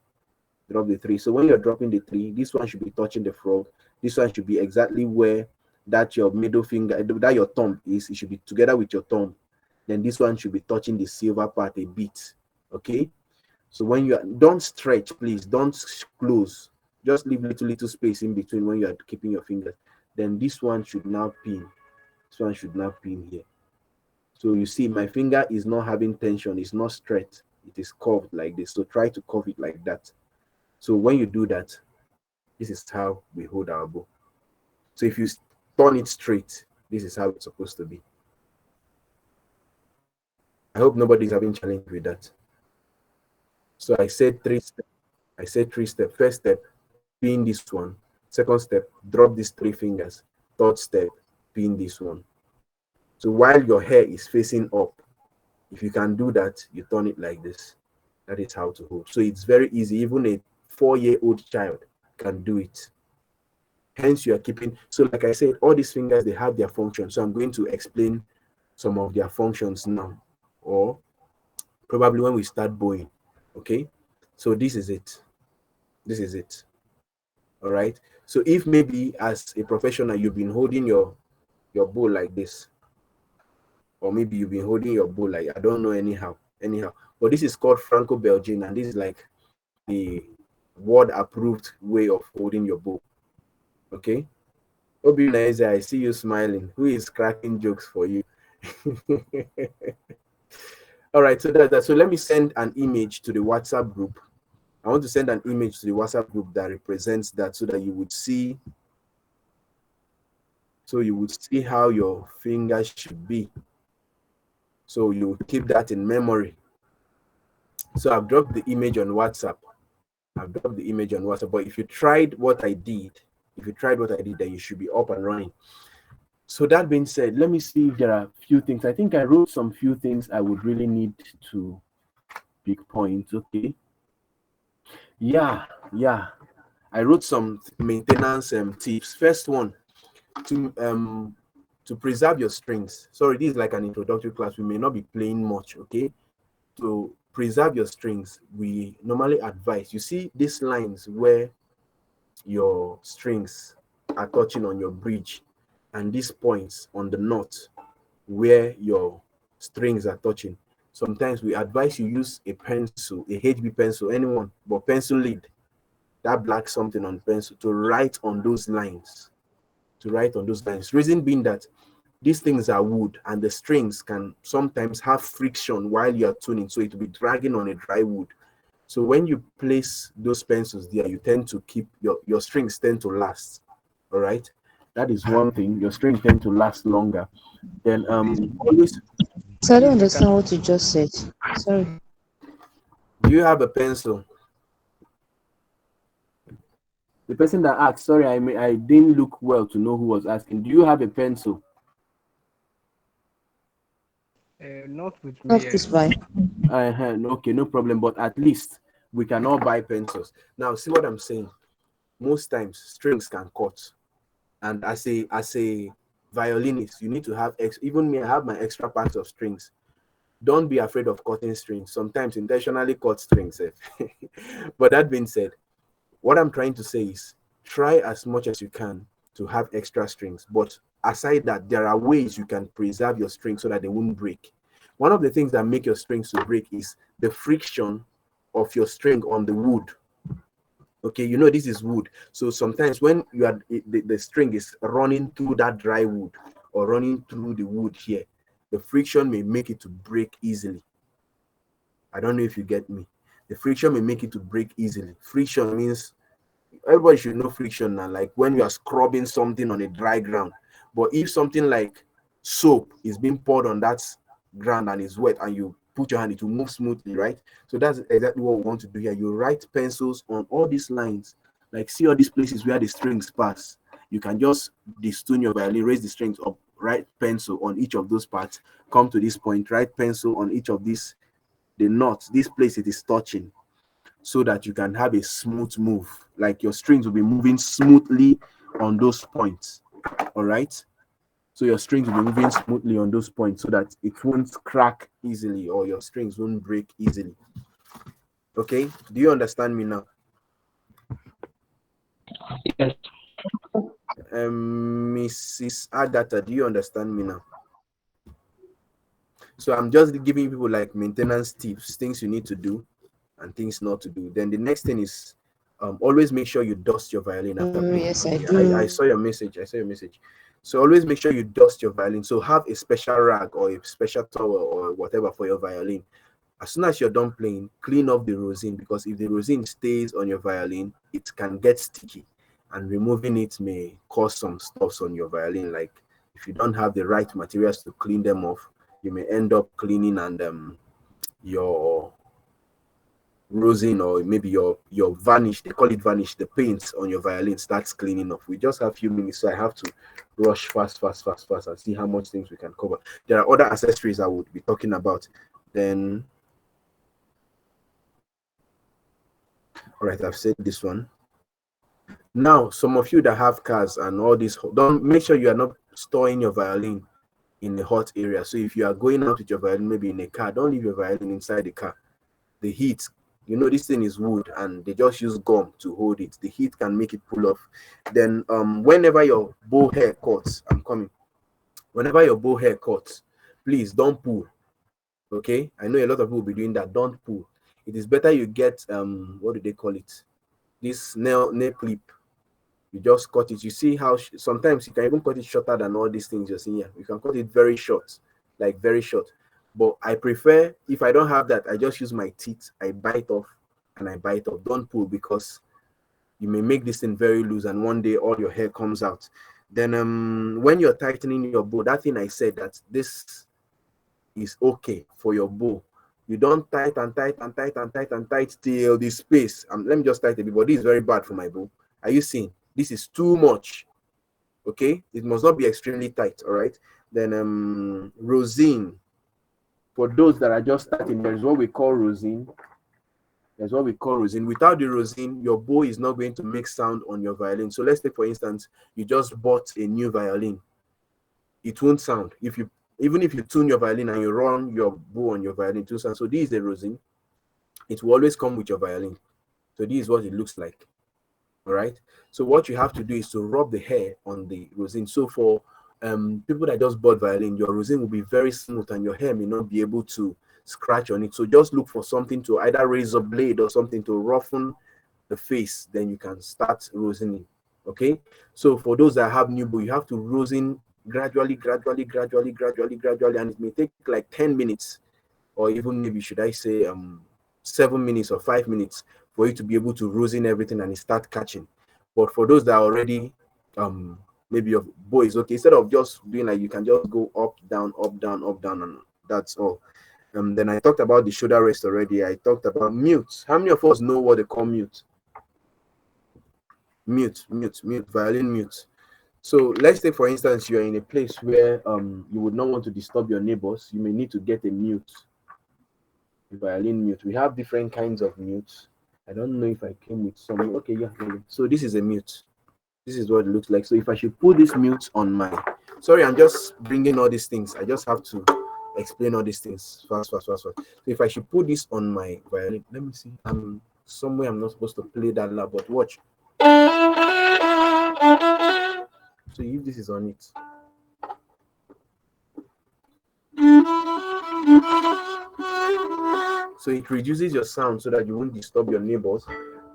Drop the three. So when you're dropping the three, this one should be touching the frog. This one should be exactly where that your middle finger, that your thumb is. It should be together with your thumb. Then this one should be touching the silver part a bit. Okay. So when you are, don't stretch, please. Don't close. Just leave little space in between when you are keeping your fingers. Then this one should now pin. This one should now pin here. So you see, my finger is not having tension. It's not straight. It is curved like this. So try to curve it like that. So when you do that, this is how we hold our bow. So if you turn it straight, this is how it's supposed to be. I hope nobody's having challenge with that. So I said three steps. I said three steps. First step, pin this one. Second step, drop these three fingers. Third step, pin this one. So while your hair is facing up, if you can do that, you turn it like this. That is how to hold. So it's very easy. Even a 4-year-old child can do it. Hence, you are keeping. So like I said, all these fingers, they have their function. So I'm going to explain some of their functions now, or probably when we start bowing. Okay. So this is it. This is it. All right. So if maybe as a professional, you've been holding your bow like this, or maybe you've been holding your bow like, I don't know, anyhow. But this is called Franco-Belgian, and this is like the word-approved way of holding your bow. Okay. Obineze, I see you smiling. Who is cracking jokes for you? All right, so that's that. So let me send an image to the WhatsApp group. I want to send an image to the WhatsApp group that represents that, so that you would see. So you would see how your fingers should be. So you keep that in memory. So I've dropped the image on WhatsApp. But if you tried what I did, then you should be up and running. So that being said, let me see if there are a few things. I think I wrote some few things I would really need to pick points. Okay. Yeah. I wrote some maintenance tips. First one, to preserve your strings. Sorry, this is like an introductory class. We may not be playing much, okay? To preserve your strings, we normally advise, you see these lines where your strings are touching on your bridge, and these points on the knot where your strings are touching. Sometimes we advise you use a pencil, a HB pencil, anyone, but pencil lead, that black something on pencil, to write on those lines. Reason being that these things are wood, and the strings can sometimes have friction while you're tuning, so it will be dragging on a dry wood. So when you place those pencils there, you tend to keep your strings tend to last. All right, that is one thing. Your strings tend to last longer. Then always. So I don't understand what you just said. Sorry. Do you have a pencil? The person that asked, sorry, I didn't look well to know who was asking. Do you have a pencil? Not with Not me. this fine. Okay, no problem. But at least we can all buy pencils. Now, see what I'm saying. Most times strings can cut, and as a violinist, you need to have even me. I have my extra parts of strings. Don't be afraid of cutting strings. Sometimes intentionally cut strings. But that being said, what I'm trying to say is try as much as you can to have extra strings. But aside that, there are ways you can preserve your strings so that they won't break. One of the things that make your strings to break is the friction of your string on the wood. Okay, you know this is wood. So sometimes when you are the string is running through that dry wood or running through the wood here, the friction may make it to break easily. I don't know if you get me. The friction may make it to break easily. Friction means everybody should know friction now, like when you are scrubbing something on a dry ground. But if something like soap is being poured on that ground and is wet and you put your hand, it will move smoothly, right? So that's exactly what we want to do here. You write pencils on all these lines, like see all these places where the strings pass. You can just detune your violin, raise the strings up, write pencil on each of those parts, come to this point, write pencil on each of these, the knots, this place it is touching, so that you can have a smooth move. Like your strings will be moving smoothly on those points. All right. So your strings will be moving smoothly on those points so that it won't crack easily or your strings won't break easily. Okay. Do you understand me now? Yes. Mrs. Agatha, do you understand me now? So I'm just giving people like maintenance tips, things you need to do and things not to do. Then the next thing is always make sure you dust your violin after playing. Yes, I Okay, do. I saw your message. I saw your message. So always make sure you dust your violin. So have a special rag or a special towel or whatever for your violin. As soon as you're done playing, clean off the rosin, because if the rosin stays on your violin, it can get sticky, and removing it may cause some stuffs on your violin. Like if you don't have the right materials to clean them off, you may end up cleaning and your rosin or maybe your varnish, they call it varnish, the paint on your violin starts cleaning off. We just have a few minutes, so I have to rush fast and see how much things we can cover. There are other accessories I would be talking about. Then all right, I've said this one. Now some of you that have cars and all this, don't make sure you are not storing your violin in a hot area. So if you are going out with your violin maybe in a car, don't leave your violin inside the car. The heat, you know, this thing is wood and they just use gum to hold it. The heat can make it pull off. Then whenever your bow hair cuts, I'm coming, whenever your bow hair cuts, please don't pull. Okay, I know a lot of people will be doing that. Don't pull. It is better you get what do they call it, this nail clip. You just cut it. You see how sometimes you can even cut it shorter than all these things you're seeing here. You can cut it very short, like very short. But I prefer, if I don't have that, I just use my teeth. I bite off and I bite off. Don't pull, because you may make this thing very loose and one day all your hair comes out. Then when you're tightening your bow, that thing I said that this is okay for your bow. You don't tight and tight and tight and tight and tight till the space. Let me just tighten a bit, but this is very bad for my bow. Are you seeing? This is too much. Okay, it must not be extremely tight. All right. Then rosin. For those that are just starting, there's what we call rosin. There's what we call rosin. Without the rosin, your bow is not going to make sound on your violin. So let's take, for instance, you just bought a new violin. It won't sound. Even if you tune your violin and you run your bow on your violin to sound. So this is a rosin. It will always come with your violin. So this is what it looks like. All right. So what you have to do is to rub the hair on the rosin. So for people that just bought violin, your rosin will be very smooth and your hair may not be able to scratch on it. So just look for something to either raise a blade or something to roughen the face. Then you can start rosining. Okay. So for those that have new bow, you have to rosin gradually, and it may take like 10 minutes, or even maybe should I say 7 minutes or 5 minutes for you to be able to rosin everything and it start catching. But for those that are already maybe your bow is okay, instead of just doing like, you can just go up, down, up, down, up, down, and that's all. Then I talked about the shoulder rest already. I talked about mute. How many of us know what they call mute? Mute, violin mute. So let's say, for instance, you're in a place where you would not want to disturb your neighbors. You may need to get a mute, a violin mute. We have different kinds of mutes. I don't know if I came with some. Okay, yeah. So this is a mute. This is what it looks like. So if I should put this mute on my, sorry, I'm just bringing all these things. I just have to explain all these things fast. So if I should put this on my violin, let me see. I'm somewhere I'm not supposed to play that loud, but watch. So if this is on it, so it reduces your sound so that you won't disturb your neighbors.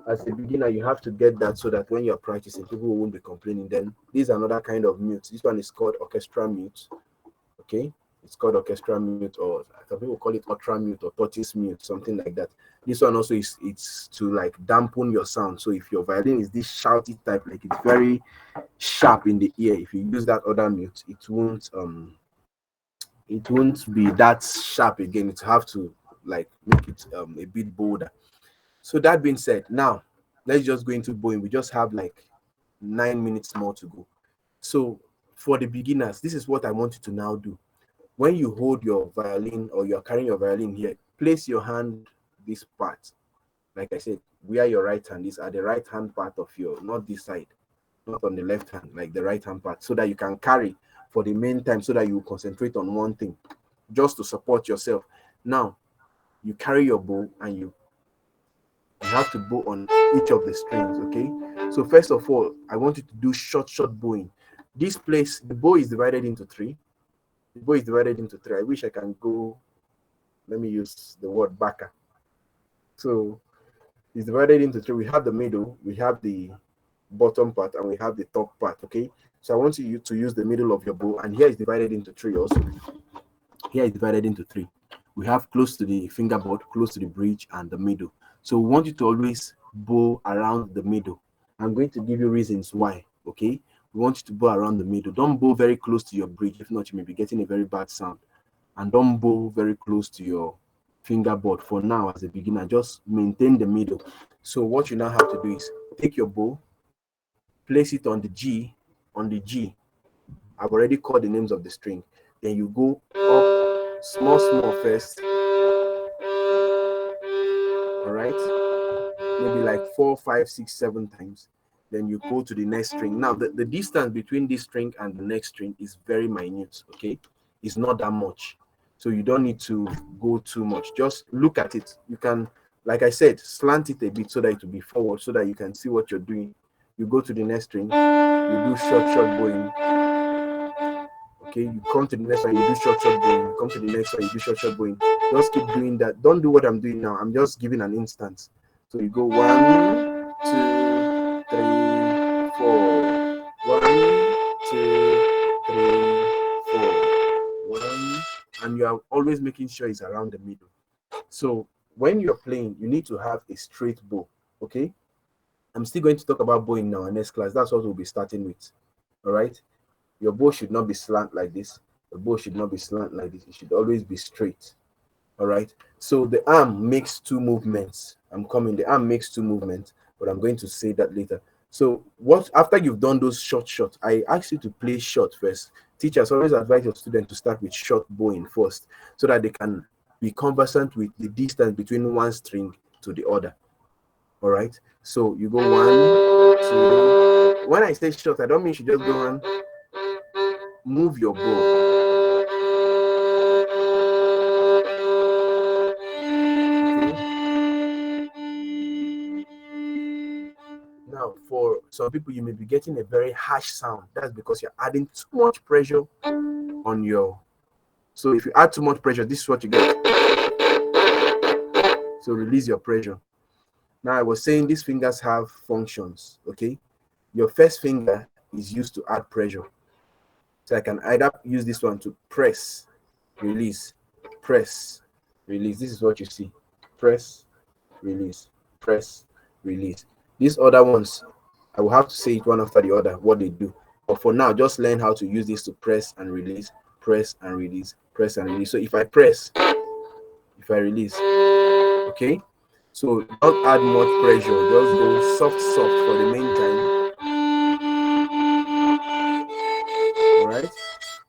As a beginner, you have to get that so that when you're practicing, people won't be complaining. Then this is another kind of mute. This one is called orchestra mute. Okay, it's called orchestra mute, or some people call it ultra mute or tortoise mute, something like that. This one also is, it's to like dampen your sound. So if your violin is this shouty type, like it's very sharp in the ear, if you use that other mute, it won't be that sharp again. It have to like make it a bit bolder. So that being said, now let's just go into bowing. We just have like 9 minutes more to go. So for the beginners, this is what I want you to now do. When you hold your violin or you're carrying your violin here, place your hand this part. Like I said, where your right hand is, at the right hand part of your, not this side, not on the left hand, like the right hand part, so that you can carry for the main time, so that you concentrate on one thing, just to support yourself. Now, you carry your bow and you have to bow on each of the strings, okay? So first of all, I want you to do short bowing. This place, the bow is divided into three. The bow is divided into three. I wish I can go, let me use the word backer. So it's divided into three. We have the middle, we have the bottom part, and we have the top part, okay? So I want you to use the middle of your bow, and here is divided into three also. Here is divided into three. We have close to the fingerboard, close to the bridge, and the middle. So we want you to always bow around the middle. I'm going to give you reasons why, okay? We want you to bow around the middle. Don't bow very close to your bridge. If not, you may be getting a very bad sound. And don't bow very close to your fingerboard for now as a beginner. Just maintain the middle. So what you now have to do is take your bow, place it on the G, I've already called the names of the string. Then you go up small first. All right, maybe like 4, 5, 6, 7 times. Then you go to the next string. Now the distance between this string and the next string is very minute, okay? It's not that much, so you don't need to go too much. Just look at it. You can, like I said, slant it a bit so that it will be forward, so that you can see what you're doing. You go to the next string, you do short bowing. Okay, you come to the next one, you do short bowing. You come to the next one, you do short bowing. Just keep doing that. Don't do what I'm doing now. I'm just giving an instance. So you go 1, 2, 3, 4. 1, 2, 3, 4. 1, and you are always making sure it's around the middle. So when you're playing, you need to have a straight bow. Okay, I'm still going to talk about bowing now in next class. That's what we'll be starting with. All right. Your bow should not be slant like this. The bow should not be slant like this. It should always be straight. All right. So the arm makes two movements. The arm makes two movements, but I'm going to say that later. So what after you've done those short, I ask you to play short first. Teachers always advise your students to start with short bowing first, so that they can be conversant with the distance between one string to the other. All right. So you go 1, 2. When I say short, I don't mean you should just go on. Move your bow. Okay. Now, for some people, you may be getting a very harsh sound. That's because you're adding too much pressure on your. So if you add too much pressure, this is what you get. So release your pressure. Now, I was saying these fingers have functions. Okay, your first finger is used to add pressure. So I can either use this one to press, release, press, release. This is what you see. Press, release, press, release. These other ones, I will have to say it one after the other what they do. But for now, just learn how to use this to press and release, press and release, press and release. So if I press, if I release, okay. So don't add much pressure, just go soft, soft for the meantime. All right.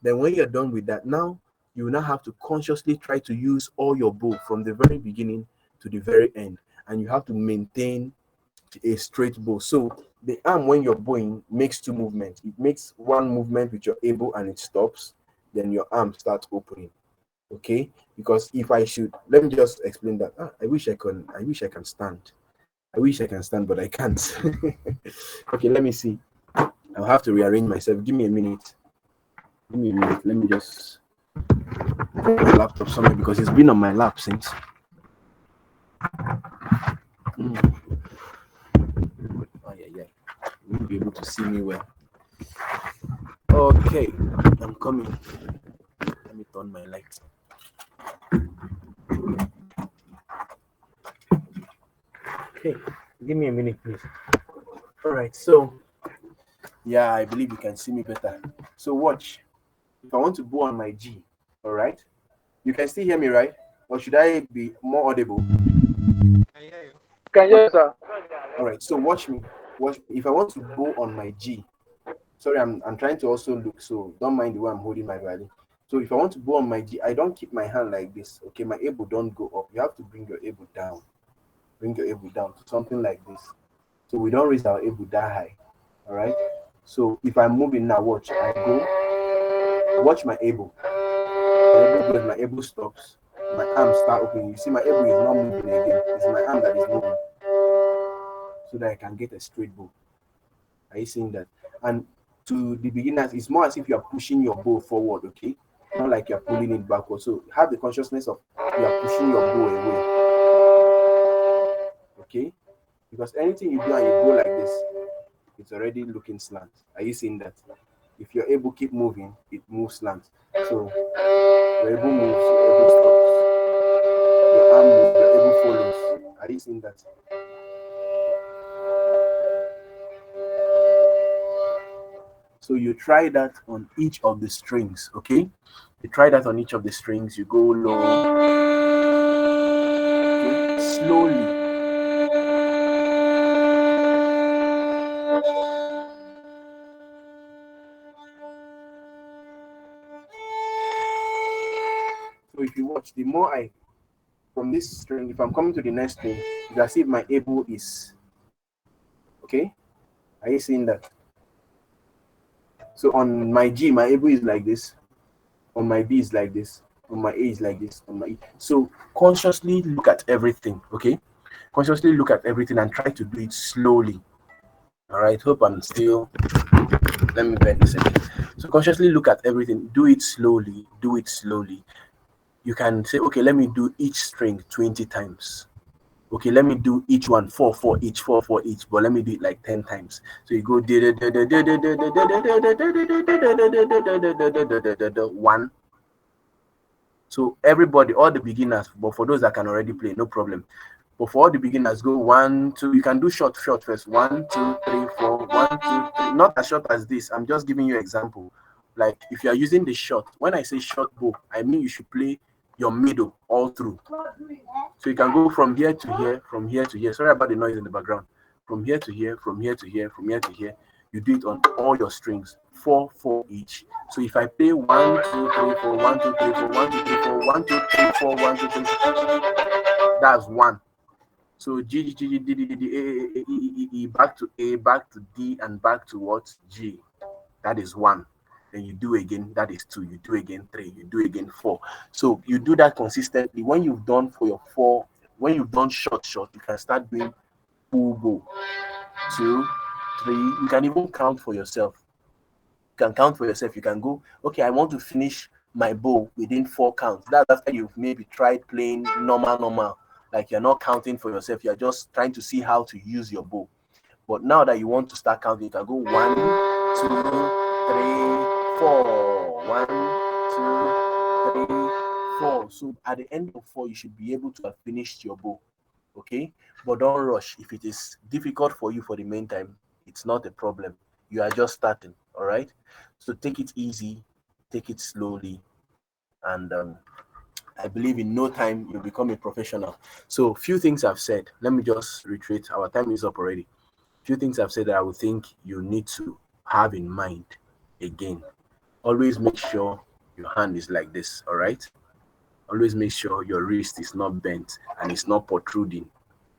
Then when you're done with that, now you will now have to consciously try to use all your bow from the very beginning to the very end, and you have to maintain a straight bow. So the arm, when you're bowing, makes two movements. It makes one movement with your elbow and it stops. Then your arm starts opening. Okay, because if I should, let me just explain that. I wish I can stand. I wish I can stand, but I can't. Okay, let me see. I'll have to rearrange myself. Give me a minute. Give me a minute. Let me just put my laptop somewhere because it's been on my lap since. Oh yeah. You won't be able to see me well. Okay, I'm coming. Let me turn my lights. Okay, give me a minute, please. All right, so yeah, I believe you can see me better. So watch. If I want to bow on my G, all right, you can still hear me, right? Or should I be more audible? Can you hear, sir? All right, so watch me. Watch me. If I want to bow on my G, sorry, I'm trying to also look, so don't mind the way I'm holding my violin. So if I want to bow on my G, I don't keep my hand like this. Okay, my elbow don't go up. You have to bring your elbow down. Bring your elbow down to something like this. So we don't raise our elbow that high. All right. So if I'm moving now, watch. I go. Watch my elbow. My elbow goes. My elbow stops. My arm start opening. You see, my elbow is not moving again. It's my arm that is moving, so that I can get a straight bow. Are you seeing that? And to the beginners, it's more as if you are pushing your bow forward. Okay, not like you're pulling it backward. So have the consciousness of you are pushing your bow away. Okay, because anything you do and you go like this, it's already looking slant. Are you seeing that? If your elbow keep moving, it moves slant. So your elbow moves, your elbow stops, your arm moves, your elbow follows. Are you seeing that? So you try that on each of the strings, okay? You try that on each of the strings. You go low, okay? Slowly. So if you watch, the more I, from this string, if I'm coming to the next string, you can see my elbow is, okay? Are you seeing that? So on my G, my elbow is like this. On my B is like this. On my A is like this. On my E. So consciously look at everything, okay? Consciously look at everything and try to do it slowly. All right, hope I'm still, let me bend this again. So consciously look at everything, do it slowly, do it slowly. You can say, okay, let me do each string 20 times. Okay, let me do each one 4 4 each, 4 4 each, but let me do it like 10 times. So you go 1. So everybody, all the beginners, but for those that can already play, no problem. But for all the beginners, go 1 2. You can do short first. 1 2 3 4. 1 2 3. Not as short as this. I'm just giving you an example. Like if you are using the short, when I say short bow, I mean you should play your middle all through. So you can go from here to here, from here to here. Sorry about the noise in the background. From here to here, from here to here, from here to here. You do it on all your strings, 4 4 each. So if I play 1 2 3 4, 1 2 3 4, 1 2 3 4, 1 2 3 4, 1 2 3 4, that's 1. So G G G D D D D A back to A, back to D, and back to what? G. That is 1. Then you do again, that is 2. You do again 3. You do again 4. So you do that consistently. When you've done for your 4, when you've done short, you can start doing full bow. 2 3. You can even count for yourself. You can count for yourself. You can go, okay, I want to finish my bow within 4 counts. That's after you've maybe tried playing normal. Like you're not counting for yourself. You're just trying to see how to use your bow. But now that you want to start counting, you can go 1 2 3 4. 1 2 3 4. So at the end of 4, you should be able to have finished your bow. Okay, but don't rush. If it is difficult for you for the meantime, it's not a problem. You are just starting. All right, so take it easy, take it slowly, and I believe in no time you'll become a professional. So few things I've said. Let me just reiterate. Our time is up already. Few things I've said that I would think you need to have in mind. Again, always make sure your hand is like this. All right. Always make sure your wrist is not bent and it's not protruding.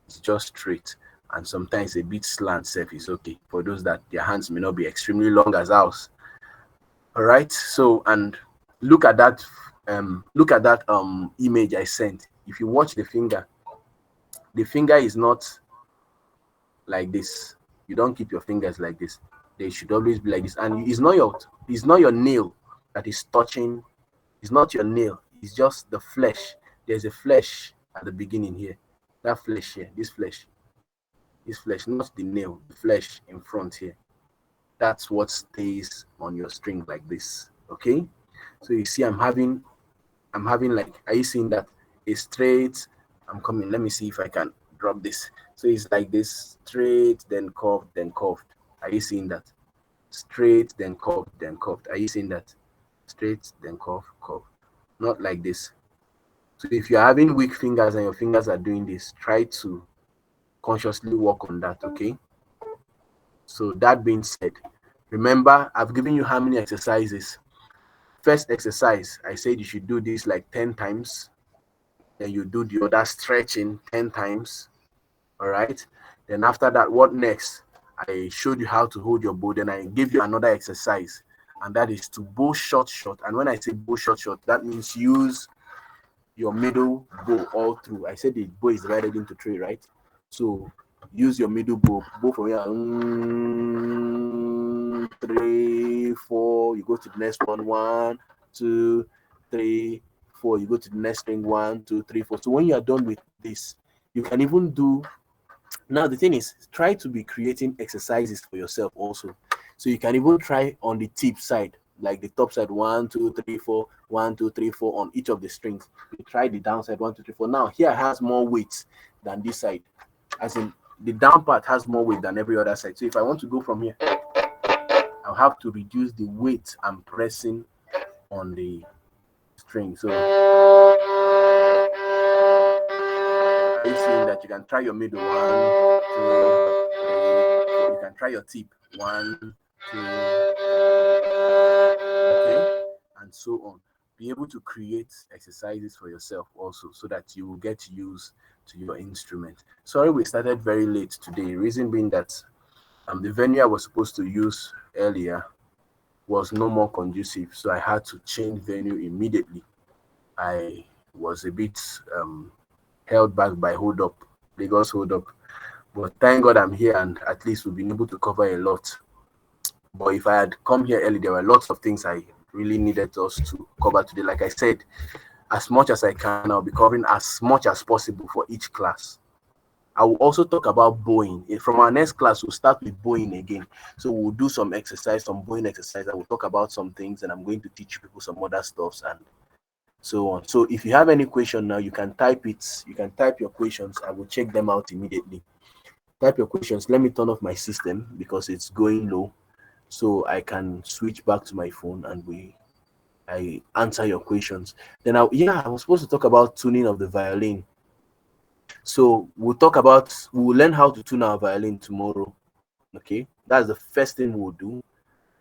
It's just straight. And sometimes a bit slant self is okay for those that their hands may not be extremely long as ours. All right. So, and look at that image I sent. If you watch the finger is not like this. You don't keep your fingers like this. They should always be like this. And it's not your nail that is touching. It's not your nail. It's just the flesh. There's a flesh at the beginning here. That flesh here, this flesh, not the nail, the flesh in front here. That's what stays on your string like this. Okay. So you see, I'm having like, are you seeing that? A straight, I'm coming. Let me see if I can drop this. So it's like this, straight, then curved, then curved. Are you seeing that? Straight, then curved, then curved. Are you seeing that? Straight, then curved, curved. Not like this. So if you're having weak fingers and your fingers are doing this, try to consciously work on that, okay? So that being said, remember, I've given you how many exercises? First exercise, I said you should do this like 10 times. Then you do the other stretching 10 times. All right. Then after that, what next? I showed you how to hold your bow. Then I give you another exercise, and that is to bow short. And when I say bow short, that means use your middle bow all through. I said the bow is divided into three, right? So use your middle bow from here. 3, 4. You go to the next one. 1, 2, 3, 4. You go to the next string. 1, 2, 3, 4. So when you are done with this, you can even do. Now the thing is, try to be creating exercises for yourself also. So you can even try on the tip side, like the top side, 1, 2, 3, 4, 1, 2, 3, 4 on each of the strings. You try the downside, 1, 2, 3, 4. Now here has more weight than this side, as in the down part has more weight than every other side. So if I want to go from here, I'll have to reduce the weight I'm pressing on the string. So are you seeing that? You can try your middle, 1, 2, 3, 4. You can try your tip, 1, 2, okay, and so on. Be able to create exercises for yourself also, so that you will get used to your instrument. Sorry, we started very late today. Reason being that the venue I was supposed to use earlier was no more conducive, so I had to change venue immediately. I was a bit held back by Lagos hold up, but thank God I'm here, and at least we've been able to cover a lot. But if I had come here early, there were lots of things I really needed us to cover today. Like I said, as much as I can, I'll be covering as much as possible for each class. I will also talk about bowing. From our next class, we'll start with bowing again. So we'll do some exercise, some bowing exercise. I will talk about some things, and I'm going to teach people some other stuffs and so on. So if you have any question now, you can type it. You can type your questions. I will check them out immediately. Type your questions. Let me turn off my system because it's going low, so I can switch back to my phone and I answer your questions. Then I was supposed to talk about tuning of the violin. So we'll learn how to tune our violin tomorrow. Okay, that's the first thing we'll do.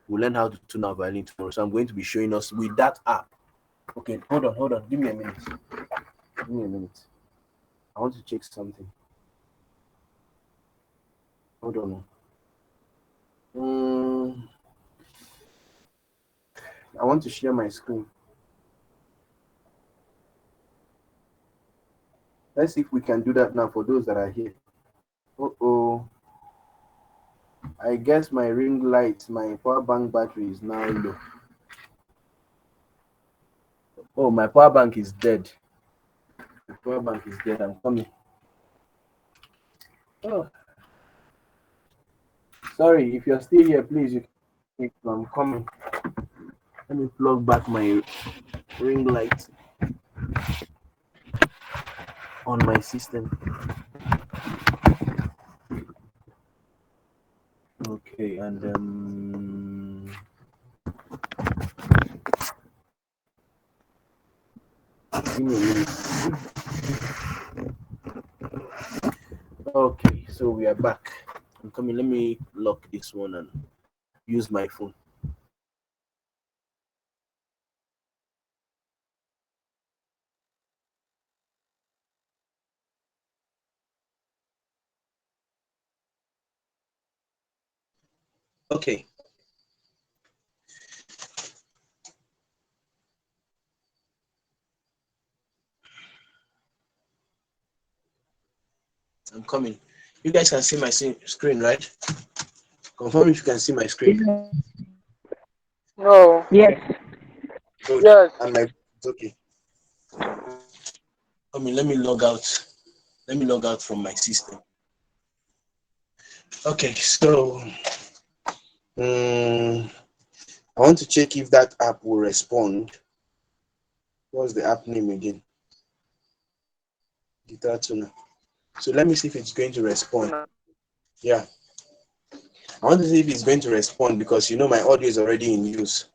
We'll learn how to tune our violin tomorrow. So I'm going to be showing us with that app. Okay, hold on. Give me a minute. I want to check something. Hold on. I want to share my screen. Let's see if we can do that now for those that are here. I guess my ring light, my power bank battery is now low. Oh, my power bank is dead. The power bank is dead. I'm coming. Oh, sorry. If you're still here, please, I'm coming. Let me plug back my ring light on my system. and give me a minute. Okay, so we are back. I'm coming. Let me lock this one and use my phone. Okay. I'm coming. You guys can see my screen, right? Confirm if you can see my screen. No. Yes. Good. Yes. And my it's okay. Let me log out. Let me log out from my system. Okay, so I want to check if that app will respond. What's the app name again? Guitar Tuner. So let me see if it's going to respond. Yeah. I want to see if it's going to respond because my audio is already in use.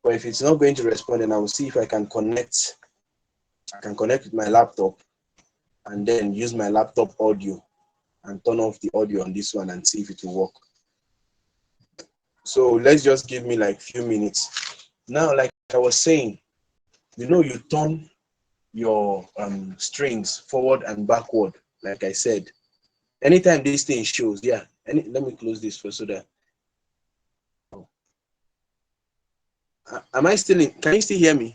But if it's not going to respond, then I will see if I can connect. I can connect with my laptop and then use my laptop audio and turn off the audio on this one and see if it will work. So let's just give me like few minutes. Now, like I was saying, you turn your strings forward and backward, like I said. Anytime this thing shows, yeah. Let me close this first so that. Am I still in? Can you still hear me?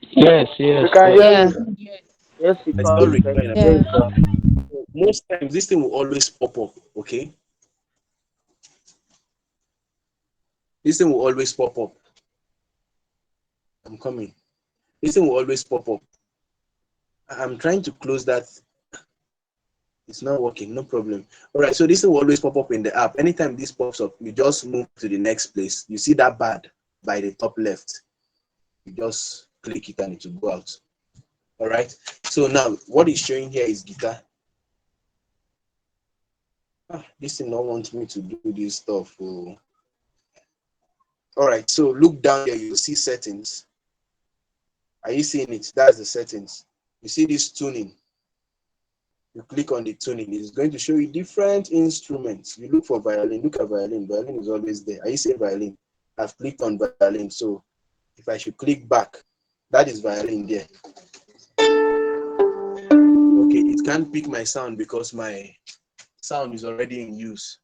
Yes, yes. We can hear Yeah. you. Yes, we It's not can. recording. Yeah. Most times this thing will always pop up. Okay, this thing will always pop up. I'm coming. This thing will always pop up. I'm trying to close that. It's not working. No problem. All right. So this thing will always pop up in the app. Anytime this pops up, you just move to the next place. You see that bad by the top left. You just click it and it will go out. All right. So now what is showing here is guitar. This thing don't want me to do this stuff. Oh. All right. So look down here. You'll see settings. Are you seeing it? That's the settings. You see this tuning. You click on the tuning. It's going to show you different instruments. You look for violin. Look at violin. Violin is always there. Are you seeing violin? I've clicked on violin. So if I should click back, that is violin there. Okay, it can't pick my sound because my sound is already in use.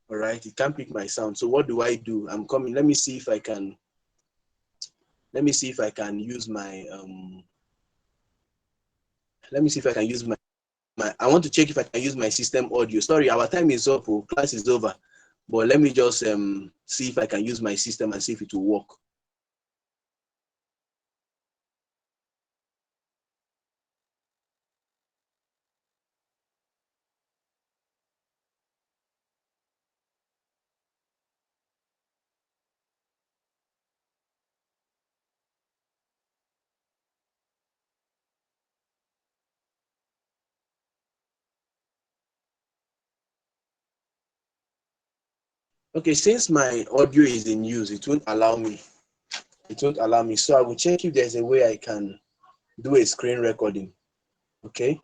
All right, it can't pick my sound. So what do? I'm coming. Let me see if I can. Let me see if I can use my. Let me see if I can use my. I want to check if I can use my system audio. Sorry, our time is up. Class is over. But let me just see if I can use my system and see if it will work. Okay, since my audio is in use, it won't allow me. It won't allow me. So I will check if there's a way I can do a screen recording. Okay.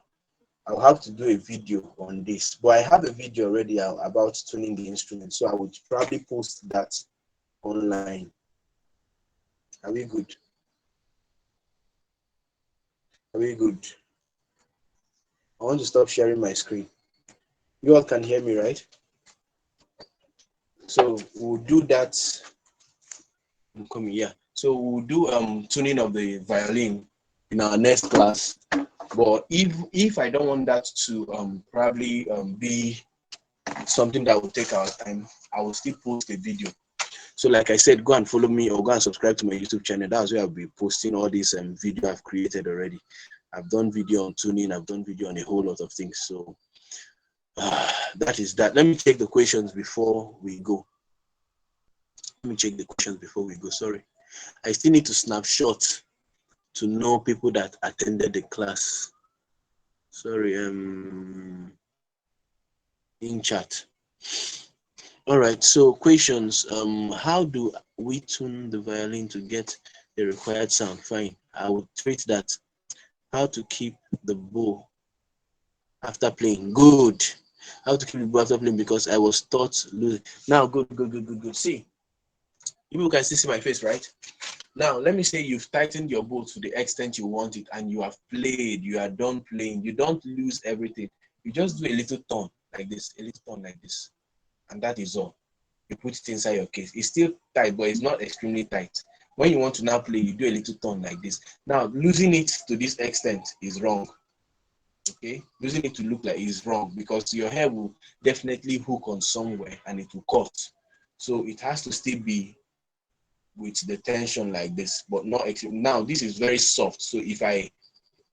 I'll have to do a video on this, but I have a video already about tuning the instrument, so I would probably post that online. Are we good? Are we good? I want to stop sharing my screen. You all can hear me, right? So we'll do that. I'm coming, yeah. So we'll do tuning of the violin in our next class. But if I don't want that to probably be something that will take our time, I will still post a video. So like I said, go and follow me or go and subscribe to my YouTube channel. That's where I'll be posting all these video I've created already. I've done video on tuning. I've done video on a whole lot of things. So that is that. Let me check the questions before we go. Let me check the questions before we go. Sorry. I still need to snapshot to know people that attended the class. Sorry, in chat. All right. So questions. How do we tune the violin to get the required sound? Fine. I would treat that. How to keep the bow after playing? Good. How to keep the bow after playing? Because I was taught losing. Now, good. See, you can still see my face, right? Now, let me say you've tightened your bow to the extent you want it, and you have played. You are done playing. You don't lose everything. You just do a little turn like this, a little turn like this, and that is all. You put it inside your case. It's still tight, but it's not extremely tight. When you want to now play, you do a little turn like this. Now, losing it to this extent is wrong. Okay, losing it to look like is wrong because your hair will definitely hook on somewhere and it will cut. So it has to still be with the tension like this, but not now. This is very soft. So if I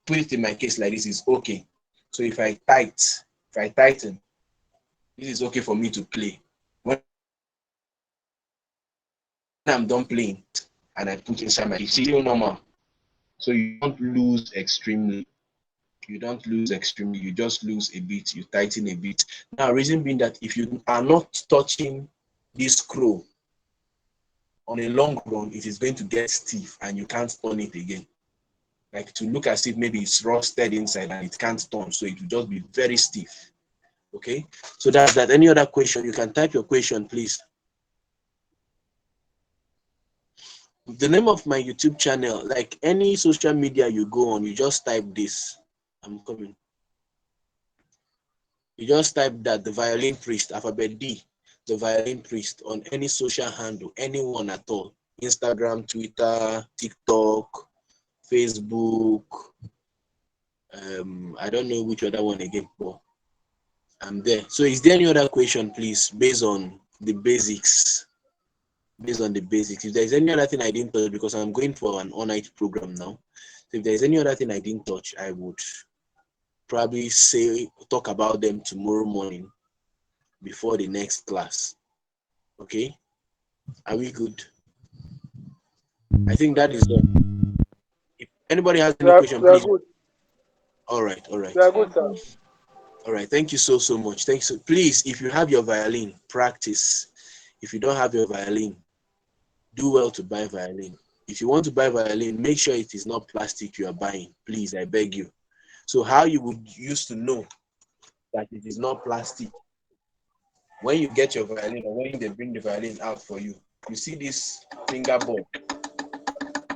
put it in my case like this, is okay. So if I tighten, this is okay for me to play. When I'm done playing and I put inside my, it's still normal. So you don't lose extremely. You don't lose extremely. You just lose a bit. You tighten a bit. Now, reason being that if you are not touching this screw on a long run, it is going to get stiff and you can't turn it again. Like to look as if maybe it's rusted inside and it can't turn. So it will just be very stiff. Okay. So that's that. Any other question? You can type your question, please. The name of my YouTube channel, like any social media you go on, you just type this. I'm coming. You just type that, the Violin Priest, alphabet D, the Violin Priest, on any social handle, anyone at all. Instagram, Twitter, TikTok, Facebook. I don't know which other one again, but I'm there. So is there any other question, please, based on the basics? Based on the basics. If there's any other thing I didn't touch, because I'm going for an all-night program now. So if there's any other thing I didn't touch, I would probably talk about them tomorrow morning before the next class. Okay? Are we good? I think that is all. If anybody has any question, We are please. good. All right. We are good, sir. All right. Thank you so much. Thanks. Please, if you have your violin, practice. If you don't have your violin, do well to buy violin. If you want to buy violin, make sure it is not plastic you are buying. Please, I beg you. So how you would use to know that it is not plastic? When you get your violin or when they bring the violin out for you, you see this fingerboard.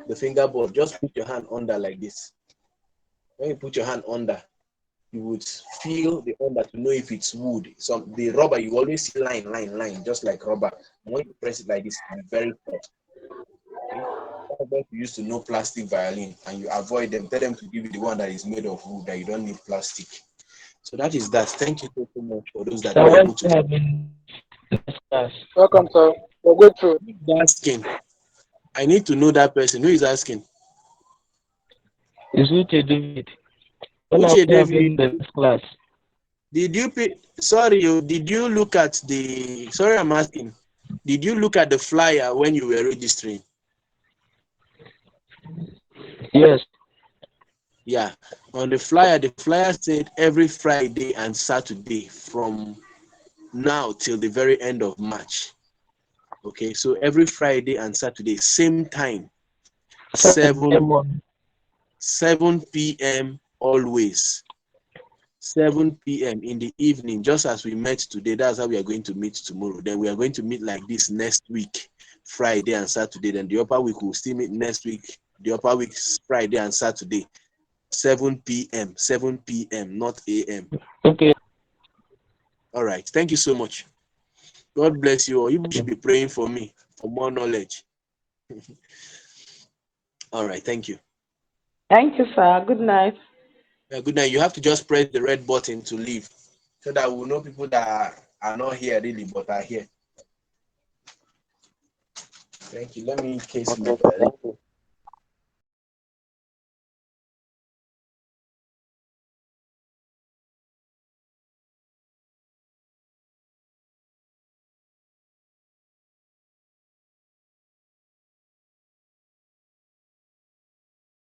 The fingerboard, just put your hand under like this. When you put your hand under, you would feel the under to know if it's wood. The rubber, you always see line, just like rubber. And when you press it like this, it's very soft. Okay? That's you used to know plastic violin, and you avoid them. Tell them to give you the one that is made of wood, that you don't need plastic. So that is that. Thank you so much for those that were able to. Welcome, sir. We're going through. Asking. I need to know that person. Who is asking? It's Uche David. Uche David. The class. Did you did you look at the, sorry I'm asking, did you look at the flyer when you were registering? Yes. Yeah. On the flyer said every Friday and Saturday from now till the very end of March. Okay, so every Friday and Saturday, same time, 7 p.m. always. 7 p.m. in the evening, just as we met today. That's how we are going to meet tomorrow. Then we are going to meet like this next week, Friday and Saturday. Then the upper week we'll still meet next week. The upper week, Friday and Saturday, 7 p.m. 7 p.m. not a.m. Okay. All right. Thank you so much. God bless you all. You should be praying for me for more knowledge. All right. Thank you. Thank you, sir. Good night. Good night. You have to just press the red button to leave so that we'll know people that are not here really but are here. Thank you. Let me case my